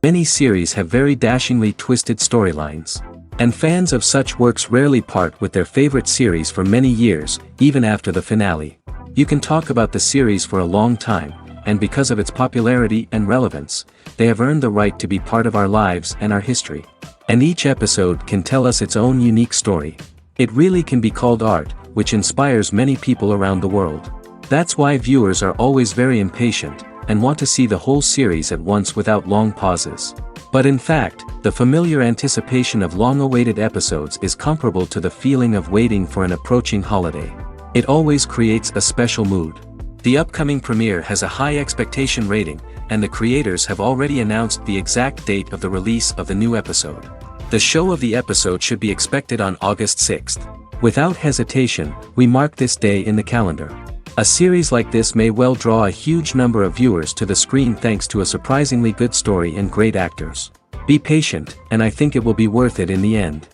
Many series have very dashingly twisted storylines. And fans of such works rarely part with their favorite series for many years, even after the finale. You can talk about the series for a long time, and because of its popularity and relevance, they have earned the right to be part of our lives and our history. And each episode can tell us its own unique story. It really can be called art, which inspires many people around the world. That's why viewers are always very impatient, and want to see the whole series at once without long pauses. But in fact, the familiar anticipation of long-awaited episodes is comparable to the feeling of waiting for an approaching holiday. It always creates a special mood. The upcoming premiere has a high expectation rating, and the creators have already announced the exact date of the release of the new episode. The show of the episode should be expected on August 6th. Without hesitation, we mark this day in the calendar. A series like this may well draw a huge number of viewers to the screen thanks to a surprisingly good story and great actors. Be patient, and I think it will be worth it in the end.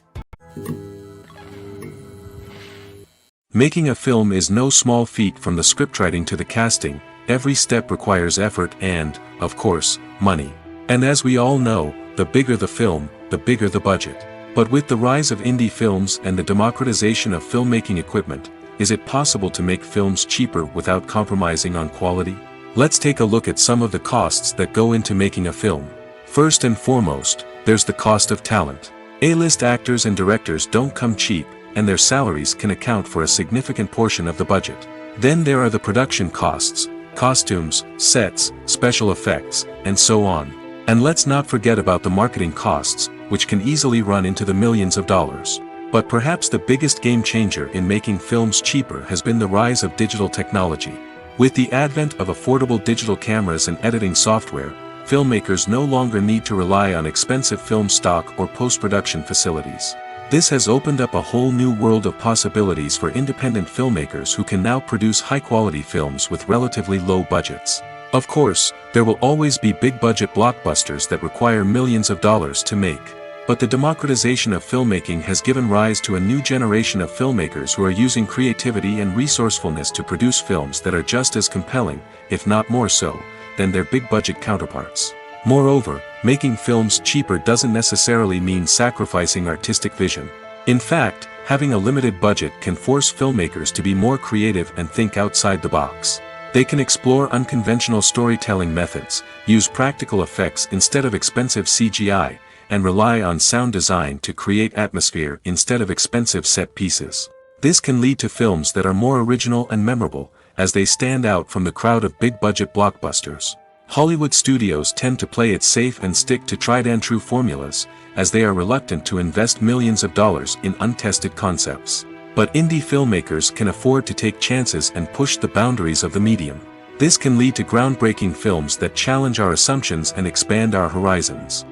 Making a film is no small feat. From the scriptwriting to the casting, every step requires effort and, of course, money. And as we all know, the bigger the film, the bigger the budget. But with the rise of indie films and the democratization of filmmaking equipment, is it possible to make films cheaper without compromising on quality? Let's take a look at some of the costs that go into making a film. First and foremost, there's the cost of talent. A-list actors and directors don't come cheap, and their salaries can account for a significant portion of the budget. Then there are the production costs, costumes, sets, special effects, and so on. And let's not forget about the marketing costs, which can easily run into the millions of dollars. But perhaps the biggest game changer in making films cheaper has been the rise of digital technology. With the advent of affordable digital cameras and editing software, filmmakers no longer need to rely on expensive film stock or post-production facilities. This has opened up a whole new world of possibilities for independent filmmakers who can now produce high-quality films with relatively low budgets. Of course, there will always be big-budget blockbusters that require millions of dollars to make. But the democratization of filmmaking has given rise to a new generation of filmmakers who are using creativity and resourcefulness to produce films that are just as compelling, if not more so, than their big-budget counterparts. Moreover, making films cheaper doesn't necessarily mean sacrificing artistic vision. In fact, having a limited budget can force filmmakers to be more creative and think outside the box. They can explore unconventional storytelling methods, use practical effects instead of expensive CGI, and rely on sound design to create atmosphere instead of expensive set pieces. This can lead to films that are more original and memorable, as they stand out from the crowd of big-budget blockbusters. Hollywood studios tend to play it safe and stick to tried-and-true formulas, as they are reluctant to invest millions of dollars in untested concepts. But indie filmmakers can afford to take chances and push the boundaries of the medium. This can lead to groundbreaking films that challenge our assumptions and expand our horizons.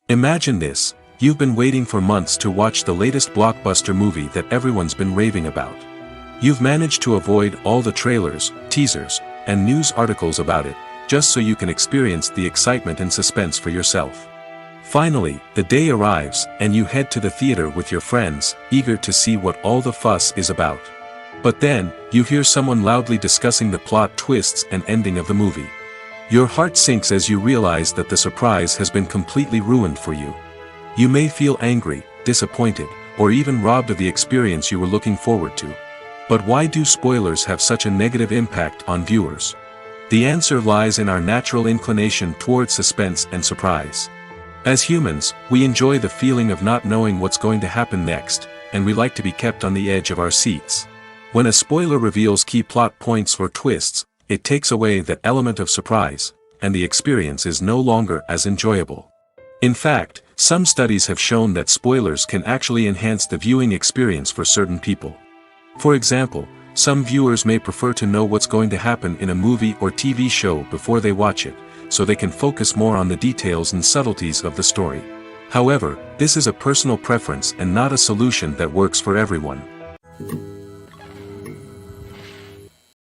Imagine this: you've been waiting for months to watch the latest blockbuster movie that everyone's been raving about. You've managed to avoid all the trailers, teasers, and news articles about it, just so you can experience the excitement and suspense for yourself. Finally, the day arrives, and you head to the theater with your friends, eager to see what all the fuss is about. But then, you hear someone loudly discussing the plot twists and ending of the movie. Your heart sinks as you realize that the surprise has been completely ruined for you. You may feel angry, disappointed, or even robbed of the experience you were looking forward to. But why do spoilers have such a negative impact on viewers? The answer lies in our natural inclination toward suspense and surprise. As humans, we enjoy the feeling of not knowing what's going to happen next, and we like to be kept on the edge of our seats. When a spoiler reveals key plot points or twists, it takes away that element of surprise, and the experience is no longer as enjoyable. In fact, some studies have shown that spoilers can actually enhance the viewing experience for certain people. For example, some viewers may prefer to know what's going to happen in a movie or TV show before they watch it, so they can focus more on the details and subtleties of the story. However, this is a personal preference and not a solution that works for everyone.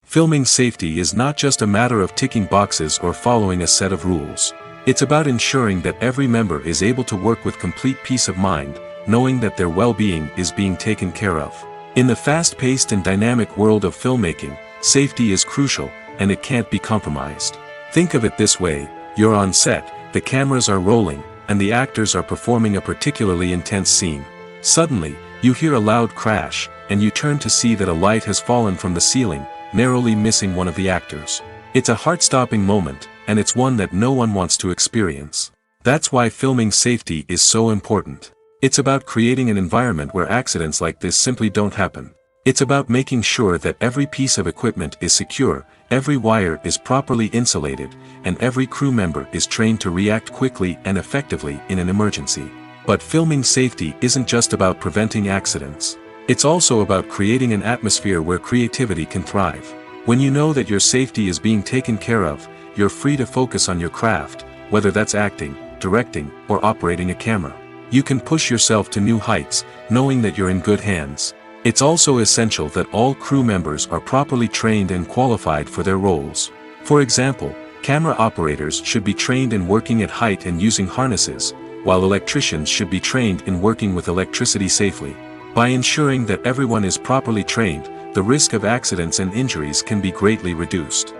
Filming safety is not just a matter of ticking boxes or following a set of rules. It's about ensuring that every member is able to work with complete peace of mind, knowing that their well-being is being taken care of. In the fast-paced and dynamic world of filmmaking, safety is crucial, and it can't be compromised. Think of it this way, you're on set, the cameras are rolling, and the actors are performing a particularly intense scene. Suddenly, you hear a loud crash, and you turn to see that a light has fallen from the ceiling, narrowly missing one of the actors. It's a heart-stopping moment, and it's one that no one wants to experience. That's why filming safety is so important. It's about creating an environment where accidents like this simply don't happen. It's about making sure that every piece of equipment is secure, every wire is properly insulated, and every crew member is trained to react quickly and effectively in an emergency. But filming safety isn't just about preventing accidents. It's also about creating an atmosphere where creativity can thrive. When you know that your safety is being taken care of, you're free to focus on your craft, whether that's acting, directing, or operating a camera. You can push yourself to new heights, knowing that you're in good hands. It's also essential that all crew members are properly trained and qualified for their roles. For example, camera operators should be trained in working at height and using harnesses, while electricians should be trained in working with electricity safely. By ensuring that everyone is properly trained, the risk of accidents and injuries can be greatly reduced.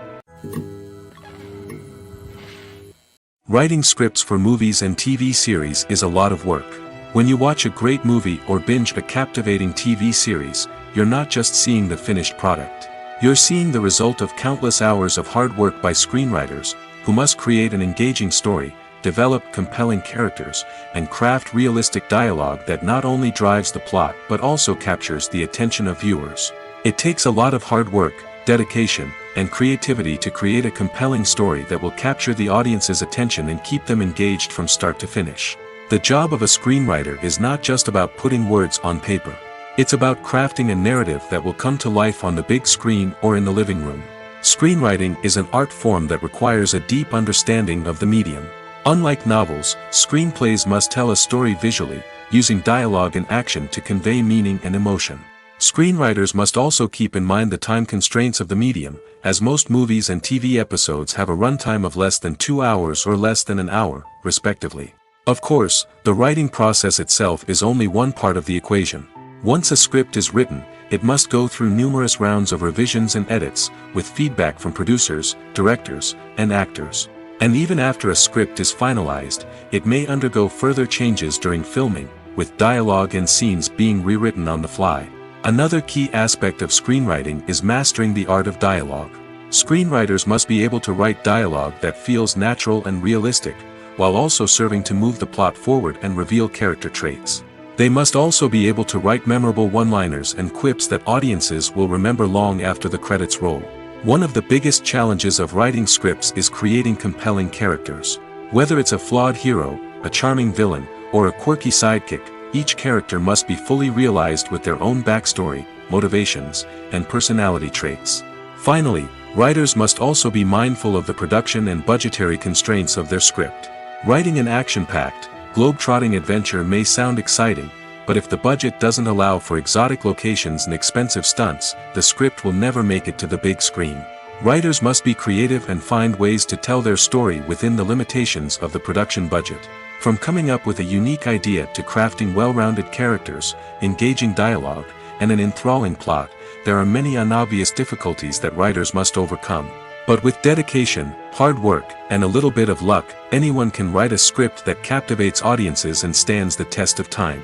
Writing scripts for movies and TV series is a lot of work. When you watch a great movie or binge a captivating TV series, you're not just seeing the finished product. You're seeing the result of countless hours of hard work by screenwriters, who must create an engaging story, develop compelling characters, and craft realistic dialogue that not only drives the plot but also captures the attention of viewers. It takes a lot of hard work, dedication, and creativity to create a compelling story that will capture the audience's attention and keep them engaged from start to finish. The job of a screenwriter is not just about putting words on paper. It's about crafting a narrative that will come to life on the big screen or in the living room. Screenwriting is an art form that requires a deep understanding of the medium. Unlike novels, screenplays must tell a story visually, using dialogue and action to convey meaning and emotion. Screenwriters must also keep in mind the time constraints of the medium, as most movies and TV episodes have a runtime of less than 2 hours or less than an hour, respectively. Of course, the writing process itself is only one part of the equation. Once a script is written, it must go through numerous rounds of revisions and edits, with feedback from producers, directors, and actors. And even after a script is finalized, it may undergo further changes during filming, with dialogue and scenes being rewritten on the fly. Another key aspect of screenwriting is mastering the art of dialogue. Screenwriters must be able to write dialogue that feels natural and realistic, while also serving to move the plot forward and reveal character traits. They must also be able to write memorable one-liners and quips that audiences will remember long after the credits roll. One of the biggest challenges of writing scripts is creating compelling characters. Whether it's a flawed hero, a charming villain, or a quirky sidekick, each character must be fully realized with their own backstory, motivations, and personality traits. Finally, writers must also be mindful of the production and budgetary constraints of their script. Writing an action-packed, globe-trotting adventure may sound exciting, but if the budget doesn't allow for exotic locations and expensive stunts, the script will never make it to the big screen. Writers must be creative and find ways to tell their story within the limitations of the production budget. From coming up with a unique idea to crafting well-rounded characters, engaging dialogue, and an enthralling plot, there are many unobvious difficulties that writers must overcome. But with dedication, hard work, and a little bit of luck, anyone can write a script that captivates audiences and stands the test of time.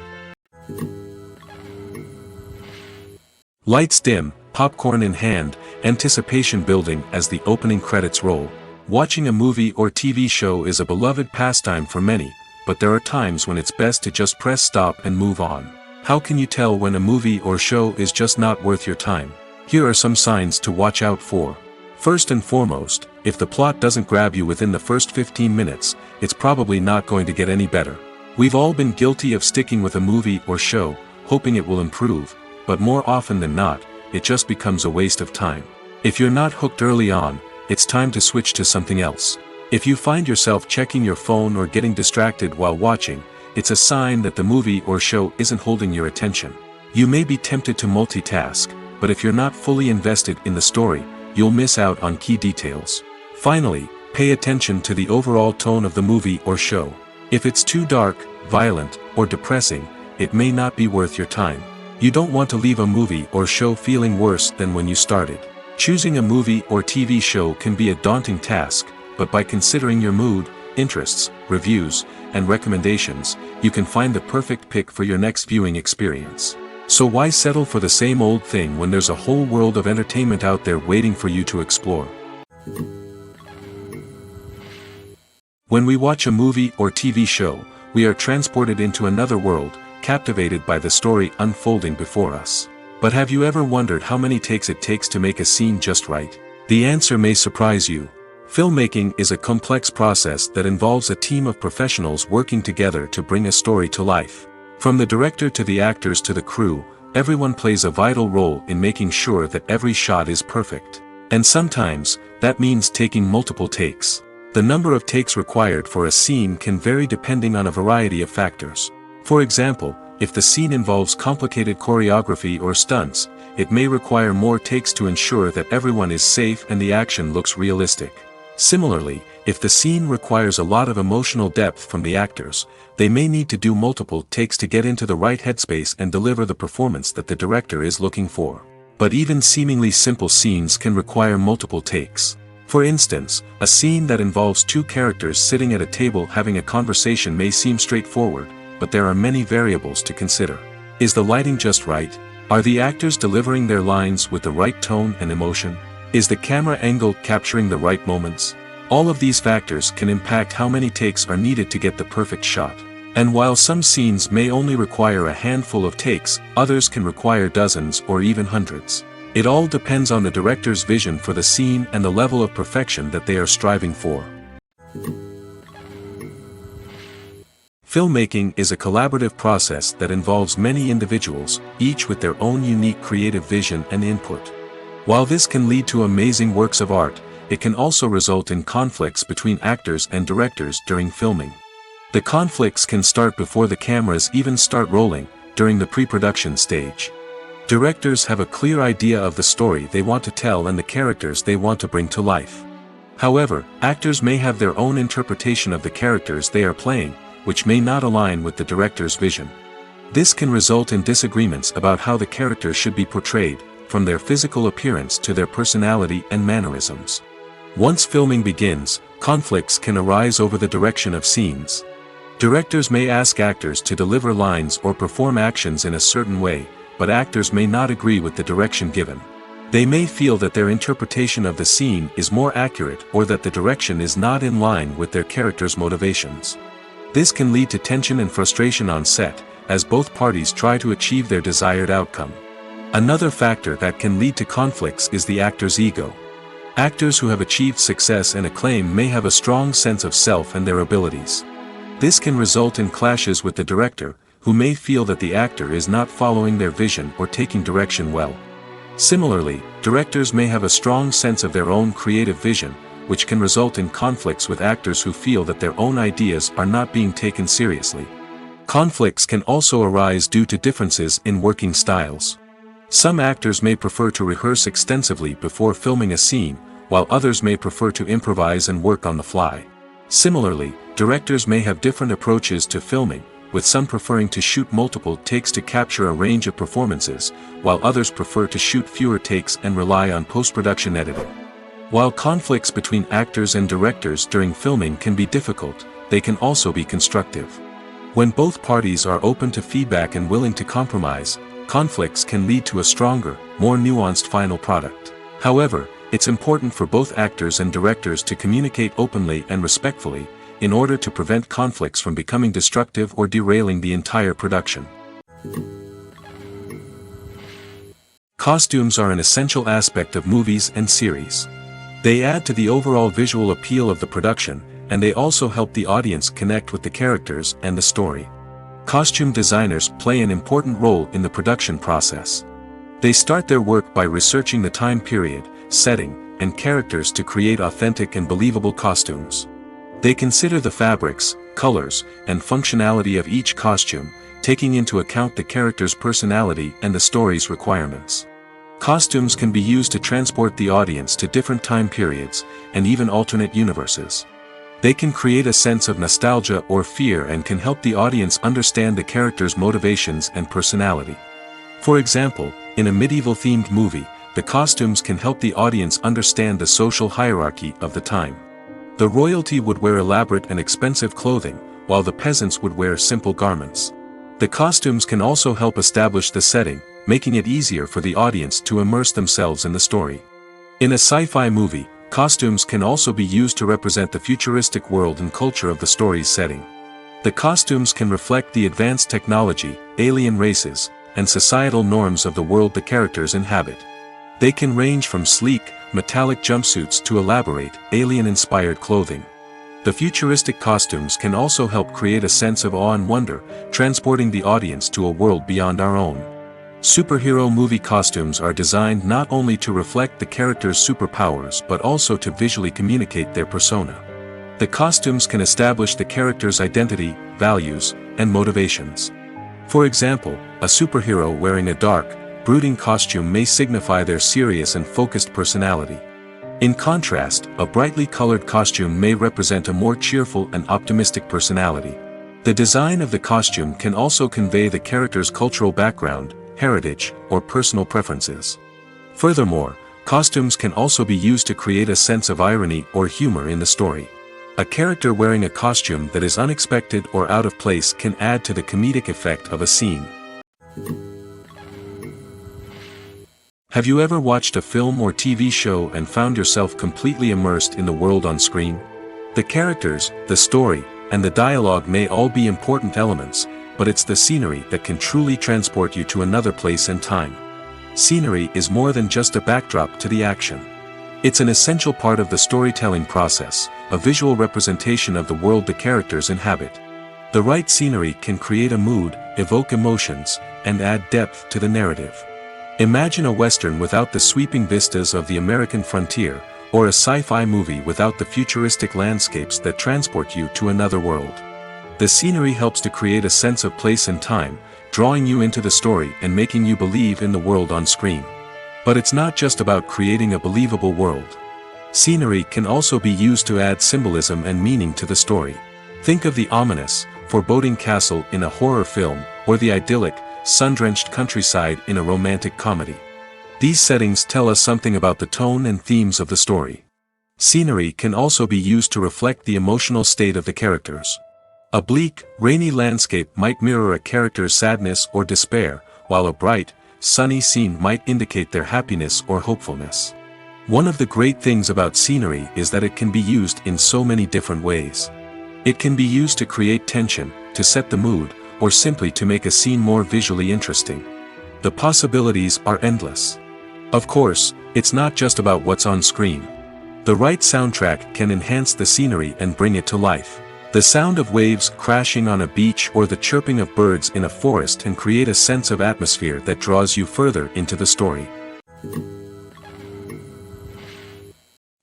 Lights dim, popcorn in hand, anticipation building as the opening credits roll. Watching a movie or TV show is a beloved pastime for many, but there are times when it's best to just press stop and move on. How can you tell when a movie or show is just not worth your time? Here are some signs to watch out for. First and foremost, if the plot doesn't grab you within the first 15 minutes, it's probably not going to get any better. We've all been guilty of sticking with a movie or show, hoping it will improve, but more often than not, it just becomes a waste of time. If you're not hooked early on, it's time to switch to something else. If you find yourself checking your phone or getting distracted while watching, it's a sign that the movie or show isn't holding your attention. You may be tempted to multitask, but if you're not fully invested in the story, you'll miss out on key details. Finally, pay attention to the overall tone of the movie or show. If it's too dark, violent, or depressing, it may not be worth your time. You don't want to leave a movie or show feeling worse than when you started. Choosing a movie or TV show can be a daunting task, but by considering your mood, interests, reviews, and recommendations, you can find the perfect pick for your next viewing experience. So why settle for the same old thing when there's a whole world of entertainment out there waiting for you to explore? When we watch a movie or TV show, we are transported into another world, captivated by the story unfolding before us. But have you ever wondered how many takes it takes to make a scene just right? The answer may surprise you. Filmmaking is a complex process that involves a team of professionals working together to bring a story to life. From the director to the actors to the crew, everyone plays a vital role in making sure that every shot is perfect. And sometimes, that means taking multiple takes. The number of takes required for a scene can vary depending on a variety of factors. For example, if the scene involves complicated choreography or stunts, it may require more takes to ensure that everyone is safe and the action looks realistic. Similarly, if the scene requires a lot of emotional depth from the actors, they may need to do multiple takes to get into the right headspace and deliver the performance that the director is looking for. But even seemingly simple scenes can require multiple takes. For instance, a scene that involves two characters sitting at a table having a conversation may seem straightforward, but there are many variables to consider. Is the lighting just right? Are the actors delivering their lines with the right tone and emotion? Is the camera angle capturing the right moments? All of these factors can impact how many takes are needed to get the perfect shot. And while some scenes may only require a handful of takes, others can require dozens or even hundreds. It all depends on the director's vision for the scene and the level of perfection that they are striving for. Filmmaking is a collaborative process that involves many individuals, each with their own unique creative vision and input. While this can lead to amazing works of art, it can also result in conflicts between actors and directors during filming. The conflicts can start before the cameras even start rolling, during the pre-production stage. Directors have a clear idea of the story they want to tell and the characters they want to bring to life. However, actors may have their own interpretation of the characters they are playing, which may not align with the director's vision. This can result in disagreements about how the characters should be portrayed, from their physical appearance to their personality and mannerisms. Once filming begins, conflicts can arise over the direction of scenes. Directors may ask actors to deliver lines or perform actions in a certain way, but actors may not agree with the direction given. They may feel that their interpretation of the scene is more accurate or that the direction is not in line with their character's motivations. This can lead to tension and frustration on set, as both parties try to achieve their desired outcome. Another factor that can lead to conflicts is the actor's ego. Actors who have achieved success and acclaim may have a strong sense of self and their abilities. This can result in clashes with the director, who may feel that the actor is not following their vision or taking direction well. Similarly, directors may have a strong sense of their own creative vision, which can result in conflicts with actors who feel that their own ideas are not being taken seriously. Conflicts can also arise due to differences in working styles. Some actors may prefer to rehearse extensively before filming a scene, while others may prefer to improvise and work on the fly. Similarly, directors may have different approaches to filming, with some preferring to shoot multiple takes to capture a range of performances, while others prefer to shoot fewer takes and rely on post-production editing. While conflicts between actors and directors during filming can be difficult, they can also be constructive. When both parties are open to feedback and willing to compromise, conflicts can lead to a stronger, more nuanced final product. However, it's important for both actors and directors to communicate openly and respectfully, in order to prevent conflicts from becoming destructive or derailing the entire production. Costumes are an essential aspect of movies and series. They add to the overall visual appeal of the production, and they also help the audience connect with the characters and the story. Costume designers play an important role in the production process. They start their work by researching the time period, setting, and characters to create authentic and believable costumes. They consider the fabrics, colors, and functionality of each costume, taking into account the character's personality and the story's requirements. Costumes can be used to transport the audience to different time periods, and even alternate universes. They can create a sense of nostalgia or fear and can help the audience understand the character's motivations and personality. For example, in a medieval-themed movie, the costumes can help the audience understand the social hierarchy of the time. The royalty would wear elaborate and expensive clothing, while the peasants would wear simple garments. The costumes can also help establish the setting, making it easier for the audience to immerse themselves in the story. In a sci-fi movie, costumes can also be used to represent the futuristic world and culture of the story's setting. The costumes can reflect the advanced technology, alien races, and societal norms of the world the characters inhabit. They can range from sleek, metallic jumpsuits to elaborate, alien-inspired clothing. The futuristic costumes can also help create a sense of awe and wonder, transporting the audience to a world beyond our own. Superhero movie costumes are designed not only to reflect the character's superpowers but also to visually communicate their persona. The costumes can establish the character's identity, values, and motivations. For example, a superhero wearing a dark, brooding costume may signify their serious and focused personality. In contrast, a brightly colored costume may represent a more cheerful and optimistic personality. The design of the costume can also convey the character's cultural background, heritage, or personal preferences. Furthermore, costumes can also be used to create a sense of irony or humor in the story. A character wearing a costume that is unexpected or out of place can add to the comedic effect of a scene. Have you ever watched a film or TV show and found yourself completely immersed in the world on screen? The characters, the story, and the dialogue may all be important elements, but it's the scenery that can truly transport you to another place and time. Scenery is more than just a backdrop to the action. It's an essential part of the storytelling process, a visual representation of the world the characters inhabit. The right scenery can create a mood, evoke emotions, and add depth to the narrative. Imagine a Western without the sweeping vistas of the American frontier, or a sci-fi movie without the futuristic landscapes that transport you to another world. The scenery helps to create a sense of place and time, drawing you into the story and making you believe in the world on screen. But it's not just about creating a believable world. Scenery can also be used to add symbolism and meaning to the story. Think of the ominous, foreboding castle in a horror film, or the idyllic, sun-drenched countryside in a romantic comedy. These settings tell us something about the tone and themes of the story. Scenery can also be used to reflect the emotional state of the characters. A bleak, rainy landscape might mirror a character's sadness or despair, while a bright, sunny scene might indicate their happiness or hopefulness. One of the great things about scenery is that it can be used in so many different ways. It can be used to create tension, to set the mood, or simply to make a scene more visually interesting. The possibilities are endless. Of course, it's not just about what's on screen. The right soundtrack can enhance the scenery and bring it to life. The sound of waves crashing on a beach or the chirping of birds in a forest can create a sense of atmosphere that draws you further into the story.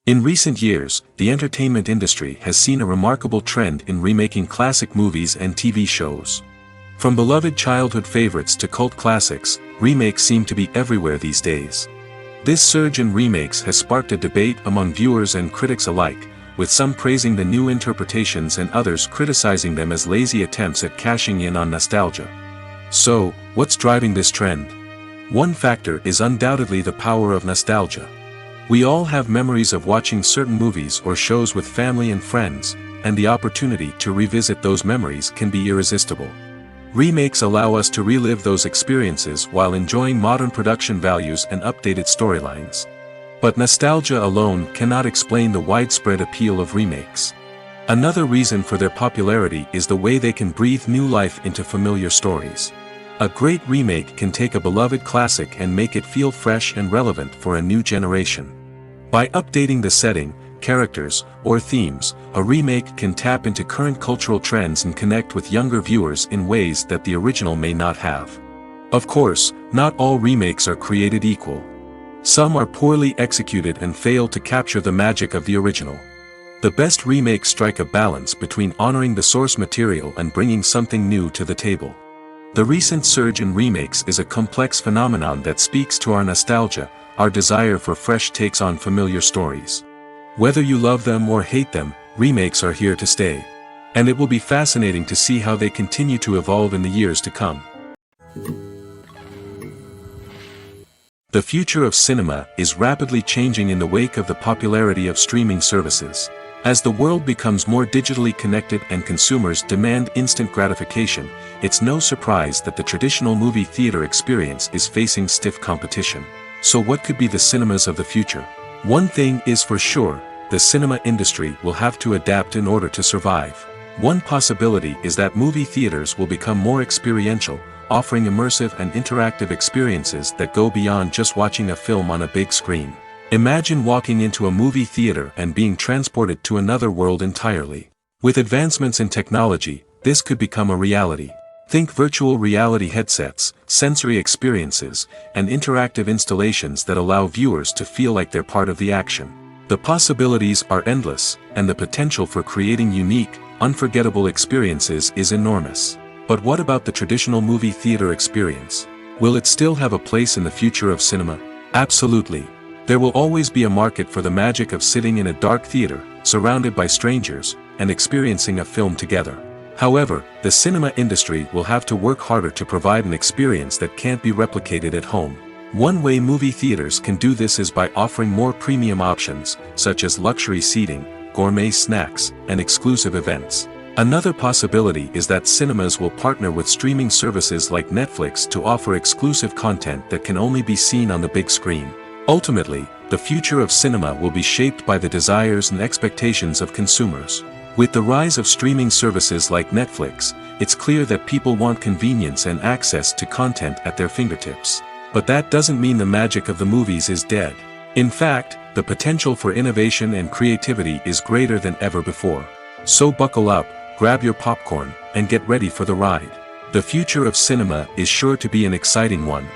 In recent years, the entertainment industry has seen a remarkable trend in remaking classic movies and TV shows. From beloved childhood favorites to cult classics, remakes seem to be everywhere these days. This surge in remakes has sparked a debate among viewers and critics alike, with some praising the new interpretations and others criticizing them as lazy attempts at cashing in on nostalgia. So, what's driving this trend? One factor is undoubtedly the power of nostalgia. We all have memories of watching certain movies or shows with family and friends, and the opportunity to revisit those memories can be irresistible. Remakes allow us to relive those experiences while enjoying modern production values and updated storylines. But nostalgia alone cannot explain the widespread appeal of remakes. Another reason for their popularity is the way they can breathe new life into familiar stories. A great remake can take a beloved classic and make it feel fresh and relevant for a new generation. By updating the setting, characters, or themes, a remake can tap into current cultural trends and connect with younger viewers in ways that the original may not have. Of course, not all remakes are created equal. Some are poorly executed and fail to capture the magic of the original. The best remakes strike a balance between honoring the source material and bringing something new to the table. The recent surge in remakes is a complex phenomenon that speaks to our nostalgia, our desire for fresh takes on familiar stories. Whether you love them or hate them, remakes are here to stay. And it will be fascinating to see how they continue to evolve in the years to come. The future of cinema is rapidly changing in the wake of the popularity of streaming services. As the world becomes more digitally connected and consumers demand instant gratification, it's no surprise that the traditional movie theater experience is facing stiff competition. So what could be the cinemas of the future? One thing is for sure, the cinema industry will have to adapt in order to survive. One possibility is that movie theaters will become more experiential, offering immersive and interactive experiences that go beyond just watching a film on a big screen. Imagine walking into a movie theater and being transported to another world entirely. With advancements in technology, this could become a reality. Think virtual reality headsets, sensory experiences, and interactive installations that allow viewers to feel like they're part of the action. The possibilities are endless, and the potential for creating unique, unforgettable experiences is enormous. But what about the traditional movie theater experience? Will it still have a place in the future of cinema? Absolutely. There will always be a market for the magic of sitting in a dark theater, surrounded by strangers, and experiencing a film together. However, the cinema industry will have to work harder to provide an experience that can't be replicated at home. One way movie theaters can do this is by offering more premium options, such as luxury seating, gourmet snacks, and exclusive events. Another possibility is that cinemas will partner with streaming services like Netflix to offer exclusive content that can only be seen on the big screen. Ultimately, the future of cinema will be shaped by the desires and expectations of consumers. With the rise of streaming services like Netflix, it's clear that people want convenience and access to content at their fingertips. But that doesn't mean the magic of the movies is dead. In fact, the potential for innovation and creativity is greater than ever before. So buckle up, grab your popcorn, and get ready for the ride. The future of cinema is sure to be an exciting one.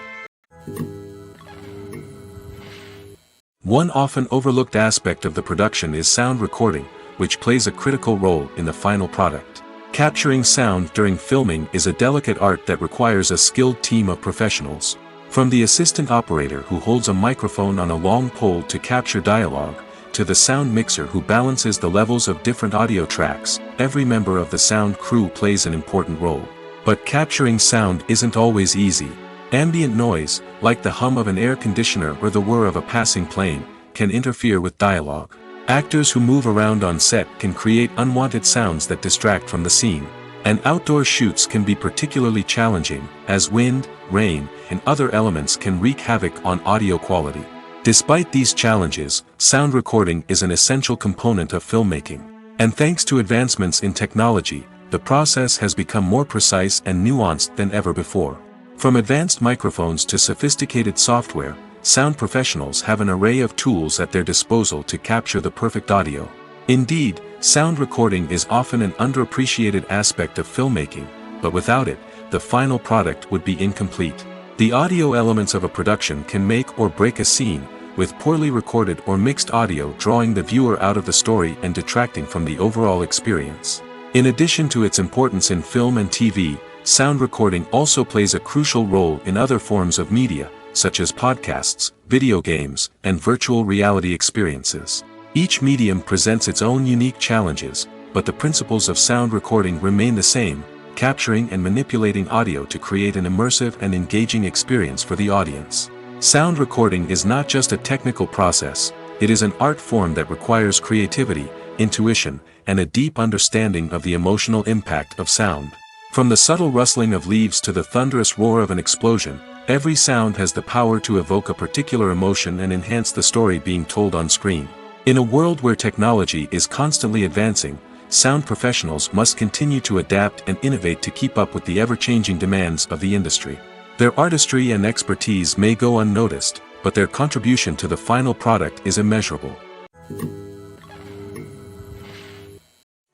One often overlooked aspect of the production is sound recording, which plays a critical role in the final product. Capturing sound during filming is a delicate art that requires a skilled team of professionals. From the assistant operator who holds a microphone on a long pole to capture dialogue, to the sound mixer who balances the levels of different audio tracks, every member of the sound crew plays an important role. But capturing sound isn't always easy. Ambient noise, like the hum of an air conditioner or the whir of a passing plane, can interfere with dialogue. Actors who move around on set can create unwanted sounds that distract from the scene. And outdoor shoots can be particularly challenging, as wind, rain, and other elements can wreak havoc on audio quality. Despite these challenges, sound recording is an essential component of filmmaking. And thanks to advancements in technology, the process has become more precise and nuanced than ever before. From advanced microphones to sophisticated software, sound professionals have an array of tools at their disposal to capture the perfect audio. Indeed, sound recording is often an underappreciated aspect of filmmaking, but without it, the final product would be incomplete. The audio elements of a production can make or break a scene, with poorly recorded or mixed audio drawing the viewer out of the story and detracting from the overall experience. In addition to its importance in film and TV, sound recording also plays a crucial role in other forms of media, such as podcasts, video games, and virtual reality experiences. Each medium presents its own unique challenges, but the principles of sound recording remain the same, capturing and manipulating audio to create an immersive and engaging experience for the audience. Sound recording is not just a technical process, it is an art form that requires creativity, intuition, and a deep understanding of the emotional impact of sound. From the subtle rustling of leaves to the thunderous roar of an explosion, every sound has the power to evoke a particular emotion and enhance the story being told on screen. In a world where technology is constantly advancing, sound professionals must continue to adapt and innovate to keep up with the ever-changing demands of the industry. Their artistry and expertise may go unnoticed, but their contribution to the final product is immeasurable.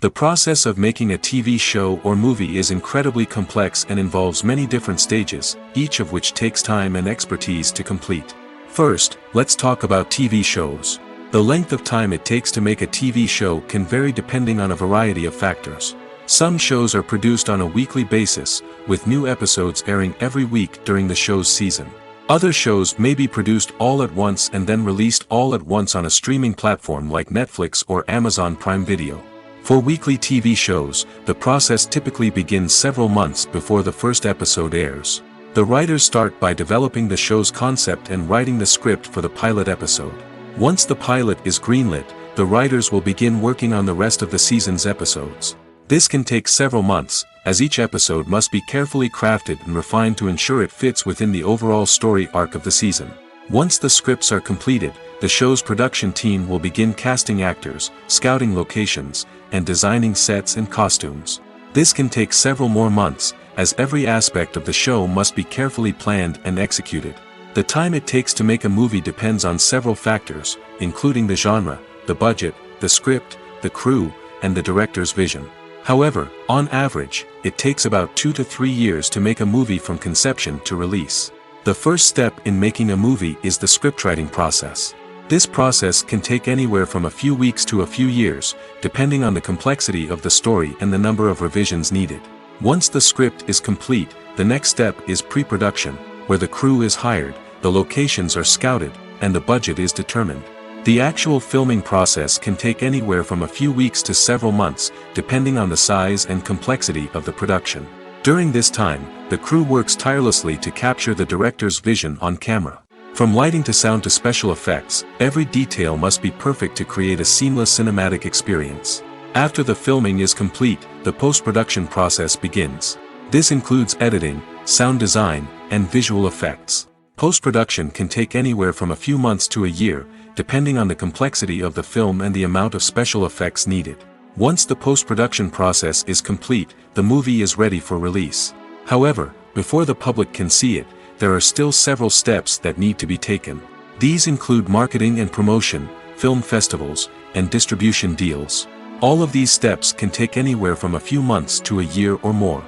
The process of making a TV show or movie is incredibly complex and involves many different stages, each of which takes time and expertise to complete. First, let's talk about TV shows. The length of time it takes to make a TV show can vary depending on a variety of factors. Some shows are produced on a weekly basis, with new episodes airing every week during the show's season. Other shows may be produced all at once and then released all at once on a streaming platform like Netflix or Amazon Prime Video. For weekly TV shows, the process typically begins several months before the first episode airs. The writers start by developing the show's concept and writing the script for the pilot episode. Once the pilot is greenlit, the writers will begin working on the rest of the season's episodes. This can take several months, as each episode must be carefully crafted and refined to ensure it fits within the overall story arc of the season. Once the scripts are completed, the show's production team will begin casting actors, scouting locations, and designing sets and costumes. This can take several more months, as every aspect of the show must be carefully planned and executed. The time it takes to make a movie depends on several factors, including the genre, the budget, the script, the crew, and the director's vision. However, on average, it takes about 2 to 3 years to make a movie from conception to release. The first step in making a movie is the scriptwriting process. This process can take anywhere from a few weeks to a few years, depending on the complexity of the story and the number of revisions needed. Once the script is complete, the next step is pre-production, where the crew is hired, the locations are scouted, and the budget is determined. The actual filming process can take anywhere from a few weeks to several months, depending on the size and complexity of the production. During this time, the crew works tirelessly to capture the director's vision on camera. From lighting to sound to special effects, every detail must be perfect to create a seamless cinematic experience. After the filming is complete, the post-production process begins. This includes editing, sound design, and visual effects. Post-production can take anywhere from a few months to a year, depending on the complexity of the film and the amount of special effects needed. Once the post-production process is complete, the movie is ready for release. However, before the public can see it, there are still several steps that need to be taken. These include marketing and promotion, film festivals, and distribution deals. All of these steps can take anywhere from a few months to a year or more.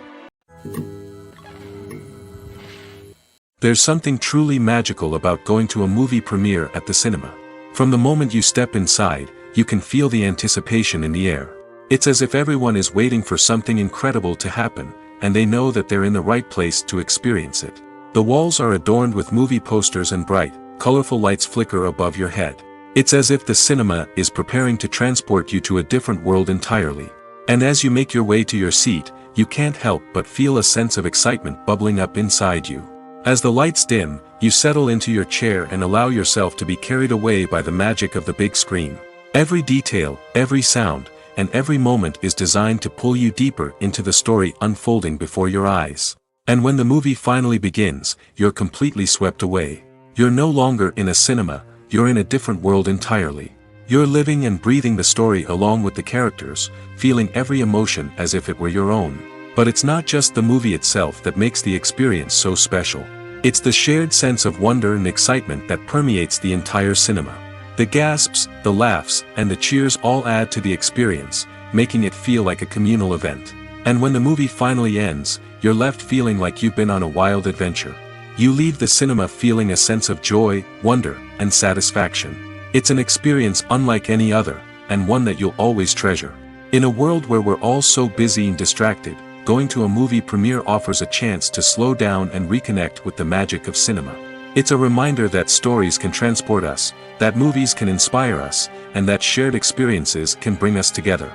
There's something truly magical about going to a movie premiere at the cinema. From the moment you step inside, you can feel the anticipation in the air. It's as if everyone is waiting for something incredible to happen, and they know that they're in the right place to experience it. The walls are adorned with movie posters and bright, colorful lights flicker above your head. It's as if the cinema is preparing to transport you to a different world entirely. And as you make your way to your seat, you can't help but feel a sense of excitement bubbling up inside you. As the lights dim, you settle into your chair and allow yourself to be carried away by the magic of the big screen. Every detail, every sound, and every moment is designed to pull you deeper into the story unfolding before your eyes. And when the movie finally begins, you're completely swept away. You're no longer in a cinema, you're in a different world entirely. You're living and breathing the story along with the characters, feeling every emotion as if it were your own. But it's not just the movie itself that makes the experience so special. It's the shared sense of wonder and excitement that permeates the entire cinema. The gasps, the laughs, and the cheers all add to the experience, making it feel like a communal event. And when the movie finally ends, you're left feeling like you've been on a wild adventure. You leave the cinema feeling a sense of joy, wonder, and satisfaction. It's an experience unlike any other, and one that you'll always treasure. In a world where we're all so busy and distracted, going to a movie premiere offers a chance to slow down and reconnect with the magic of cinema. It's a reminder that stories can transport us, that movies can inspire us, and that shared experiences can bring us together.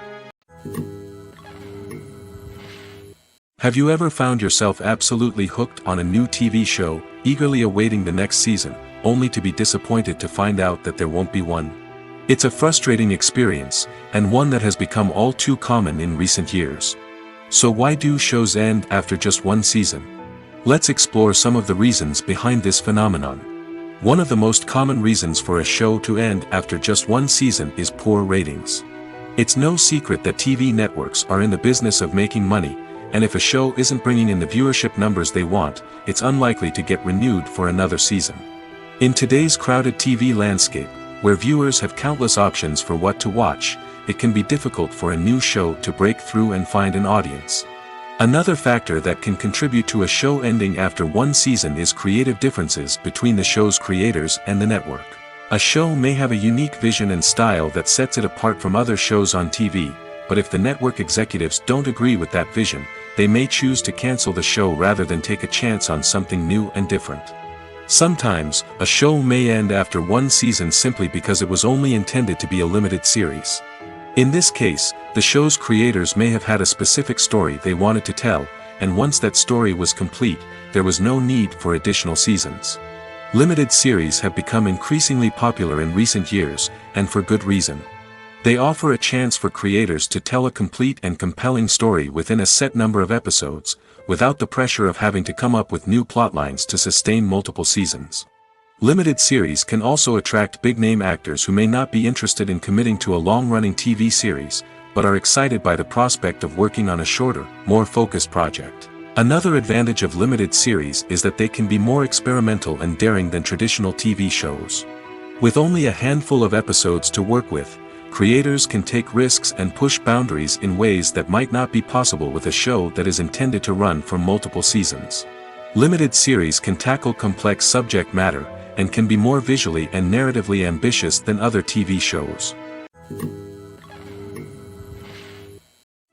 Have you ever found yourself absolutely hooked on a new TV show, eagerly awaiting the next season, only to be disappointed to find out that there won't be one? It's a frustrating experience, and one that has become all too common in recent years. So why do shows end after just one season? Let's explore some of the reasons behind this phenomenon. One of the most common reasons for a show to end after just one season is poor ratings. It's no secret that TV networks are in the business of making money, and if a show isn't bringing in the viewership numbers they want, it's unlikely to get renewed for another season. In today's crowded TV landscape, where viewers have countless options for what to watch, it can be difficult for a new show to break through and find an audience. Another factor that can contribute to a show ending after one season is creative differences between the show's creators and the network. A show may have a unique vision and style that sets it apart from other shows on TV, but if the network executives don't agree with that vision, they may choose to cancel the show rather than take a chance on something new and different. Sometimes, a show may end after one season simply because it was only intended to be a limited series. In this case, the show's creators may have had a specific story they wanted to tell, and once that story was complete, there was no need for additional seasons. Limited series have become increasingly popular in recent years, and for good reason. They offer a chance for creators to tell a complete and compelling story within a set number of episodes, without the pressure of having to come up with new plotlines to sustain multiple seasons. Limited series can also attract big-name actors who may not be interested in committing to a long-running TV series, but are excited by the prospect of working on a shorter, more focused project. Another advantage of limited series is that they can be more experimental and daring than traditional TV shows. With only a handful of episodes to work with, creators can take risks and push boundaries in ways that might not be possible with a show that is intended to run for multiple seasons. Limited series can tackle complex subject matter, and can be more visually and narratively ambitious than other TV shows.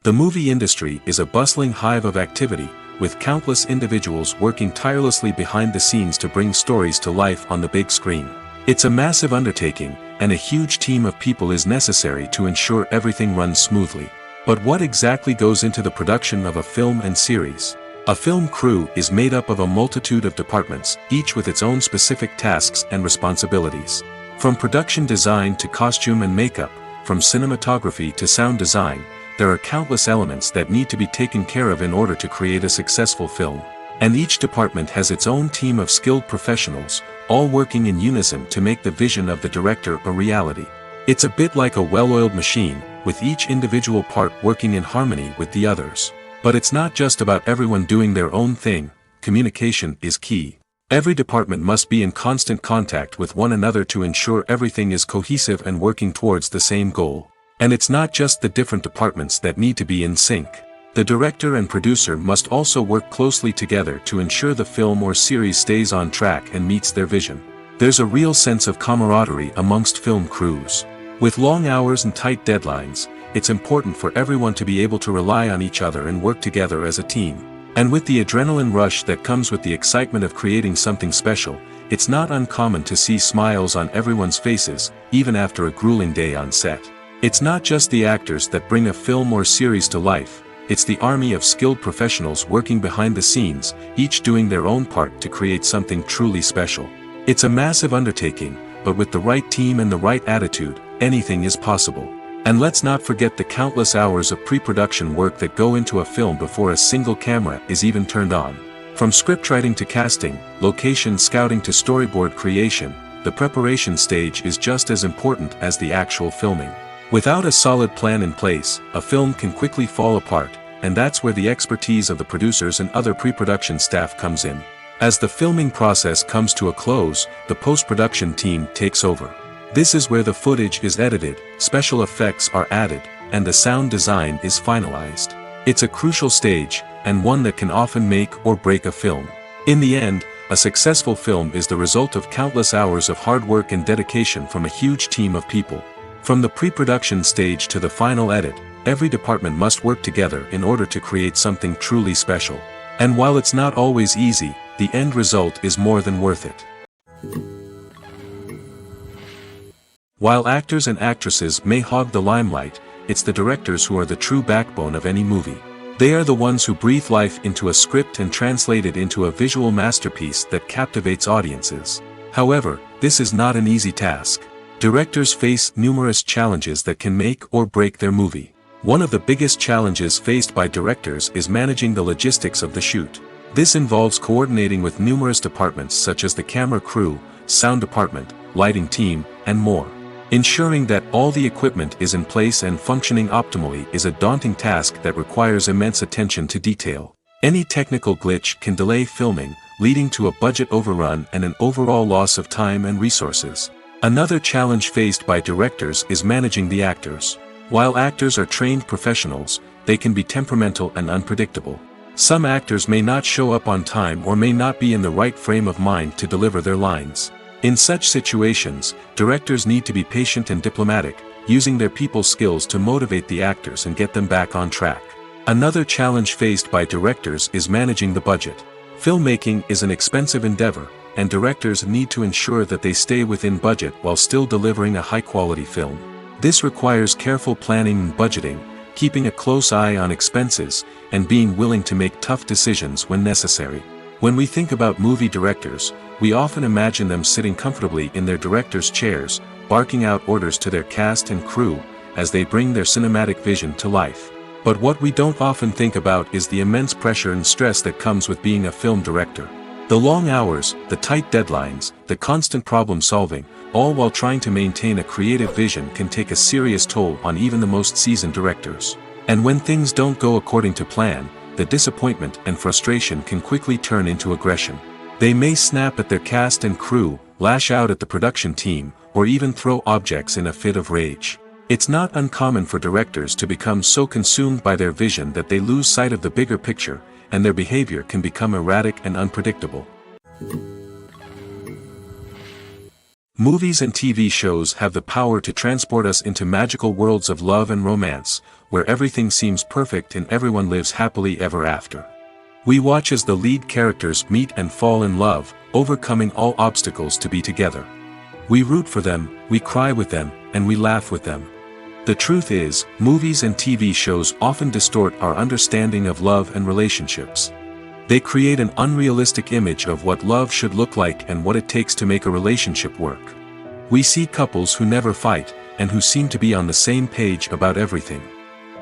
The movie industry is a bustling hive of activity, with countless individuals working tirelessly behind the scenes to bring stories to life on the big screen. It's a massive undertaking, and a huge team of people is necessary to ensure everything runs smoothly. But what exactly goes into the production of a film and series? A film crew is made up of a multitude of departments, each with its own specific tasks and responsibilities. From production design to costume and makeup, from cinematography to sound design, there are countless elements that need to be taken care of in order to create a successful film. And each department has its own team of skilled professionals, all working in unison to make the vision of the director a reality. It's a bit like a well-oiled machine, with each individual part working in harmony with the others. But it's not just about everyone doing their own thing. Communication is key. Every department must be in constant contact with one another to ensure everything is cohesive and working towards the same goal. And it's not just the different departments that need to be in sync. The director and producer must also work closely together to ensure the film or series stays on track and meets their vision. There's a real sense of camaraderie amongst film crews. With long hours and tight deadlines, it's important for everyone to be able to rely on each other and work together as a team. And with the adrenaline rush that comes with the excitement of creating something special, it's not uncommon to see smiles on everyone's faces, even after a grueling day on set. It's not just the actors that bring a film or series to life, it's the army of skilled professionals working behind the scenes, each doing their own part to create something truly special. It's a massive undertaking, but with the right team and the right attitude, anything is possible. And let's not forget the countless hours of pre-production work that go into a film before a single camera is even turned on. From scriptwriting to casting, location scouting to storyboard creation, the preparation stage is just as important as the actual filming. Without a solid plan in place, a film can quickly fall apart, and that's where the expertise of the producers and other pre-production staff comes in. As the filming process comes to a close, the post-production team takes over. This is where the footage is edited, special effects are added, and the sound design is finalized. It's a crucial stage, and one that can often make or break a film. In the end, a successful film is the result of countless hours of hard work and dedication from a huge team of people. From the pre-production stage to the final edit, every department must work together in order to create something truly special. And while it's not always easy, the end result is more than worth it. While actors and actresses may hog the limelight, it's the directors who are the true backbone of any movie. They are the ones who breathe life into a script and translate it into a visual masterpiece that captivates audiences. However, this is not an easy task. Directors face numerous challenges that can make or break their movie. One of the biggest challenges faced by directors is managing the logistics of the shoot. This involves coordinating with numerous departments such as the camera crew, sound department, lighting team, and more. Ensuring that all the equipment is in place and functioning optimally is a daunting task that requires immense attention to detail. Any technical glitch can delay filming, leading to a budget overrun and an overall loss of time and resources. Another challenge faced by directors is managing the actors. While actors are trained professionals, they can be temperamental and unpredictable. Some actors may not show up on time or may not be in the right frame of mind to deliver their lines. In such situations, directors need to be patient and diplomatic, using their people skills to motivate the actors and get them back on track. Another challenge faced by directors is managing the budget. Filmmaking is an expensive endeavor, and directors need to ensure that they stay within budget while still delivering a high-quality film. This requires careful planning and budgeting, keeping a close eye on expenses, and being willing to make tough decisions when necessary. When we think about movie directors, we often imagine them sitting comfortably in their director's chairs, barking out orders to their cast and crew, as they bring their cinematic vision to life. But what we don't often think about is the immense pressure and stress that comes with being a film director. The long hours, the tight deadlines, the constant problem solving, all while trying to maintain a creative vision can take a serious toll on even the most seasoned directors. And when things don't go according to plan, the disappointment and frustration can quickly turn into aggression. They may snap at their cast and crew, lash out at the production team, or even throw objects in a fit of rage. It's not uncommon for directors to become so consumed by their vision that they lose sight of the bigger picture, and their behavior can become erratic and unpredictable. Movies and TV shows have the power to transport us into magical worlds of love and romance, where everything seems perfect and everyone lives happily ever after. We watch as the lead characters meet and fall in love, overcoming all obstacles to be together. We root for them, we cry with them, and we laugh with them. The truth is, movies and TV shows often distort our understanding of love and relationships. They create an unrealistic image of what love should look like and what it takes to make a relationship work. We see couples who never fight, and who seem to be on the same page about everything.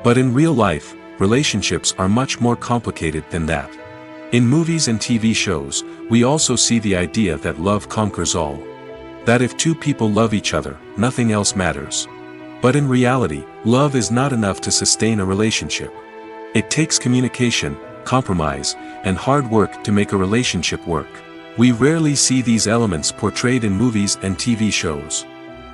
But in real life, relationships are much more complicated than that. In movies and TV shows, we also see the idea that love conquers all. That if two people love each other, nothing else matters. But in reality, love is not enough to sustain a relationship. It takes communication, compromise, and hard work to make a relationship work. We rarely see these elements portrayed in movies and TV shows.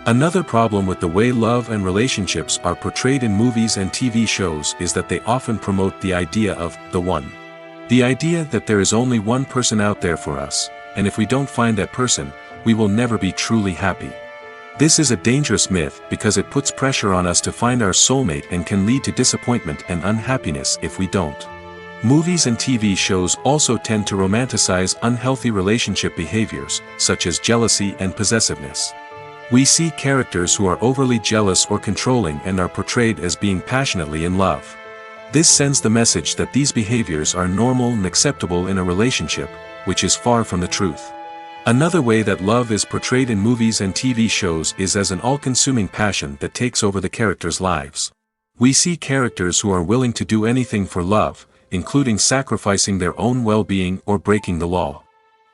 Another problem with the way love and relationships are portrayed in movies and TV shows is that they often promote the idea of the one. The idea that there is only one person out there for us, and if we don't find that person, we will never be truly happy. This is a dangerous myth because it puts pressure on us to find our soulmate and can lead to disappointment and unhappiness if we don't. Movies and TV shows also tend to romanticize unhealthy relationship behaviors, such as jealousy and possessiveness. We see characters who are overly jealous or controlling and are portrayed as being passionately in love. This sends the message that these behaviors are normal and acceptable in a relationship, which is far from the truth. Another way that love is portrayed in movies and TV shows is as an all-consuming passion that takes over the characters' lives. We see characters who are willing to do anything for love, including sacrificing their own well-being or breaking the law.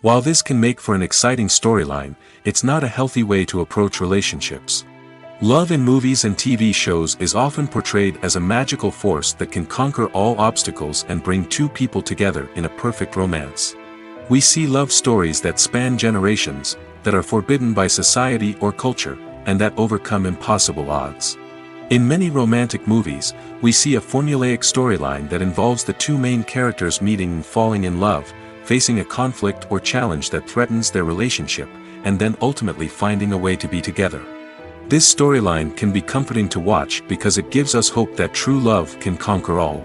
While this can make for an exciting storyline, it's not a healthy way to approach relationships. Love in movies and TV shows is often portrayed as a magical force that can conquer all obstacles and bring two people together in a perfect romance. We see love stories that span generations, that are forbidden by society or culture, and that overcome impossible odds. In many romantic movies, we see a formulaic storyline that involves the two main characters meeting and falling in love, facing a conflict or challenge that threatens their relationship, and then ultimately finding a way to be together. This storyline can be comforting to watch because it gives us hope that true love can conquer all.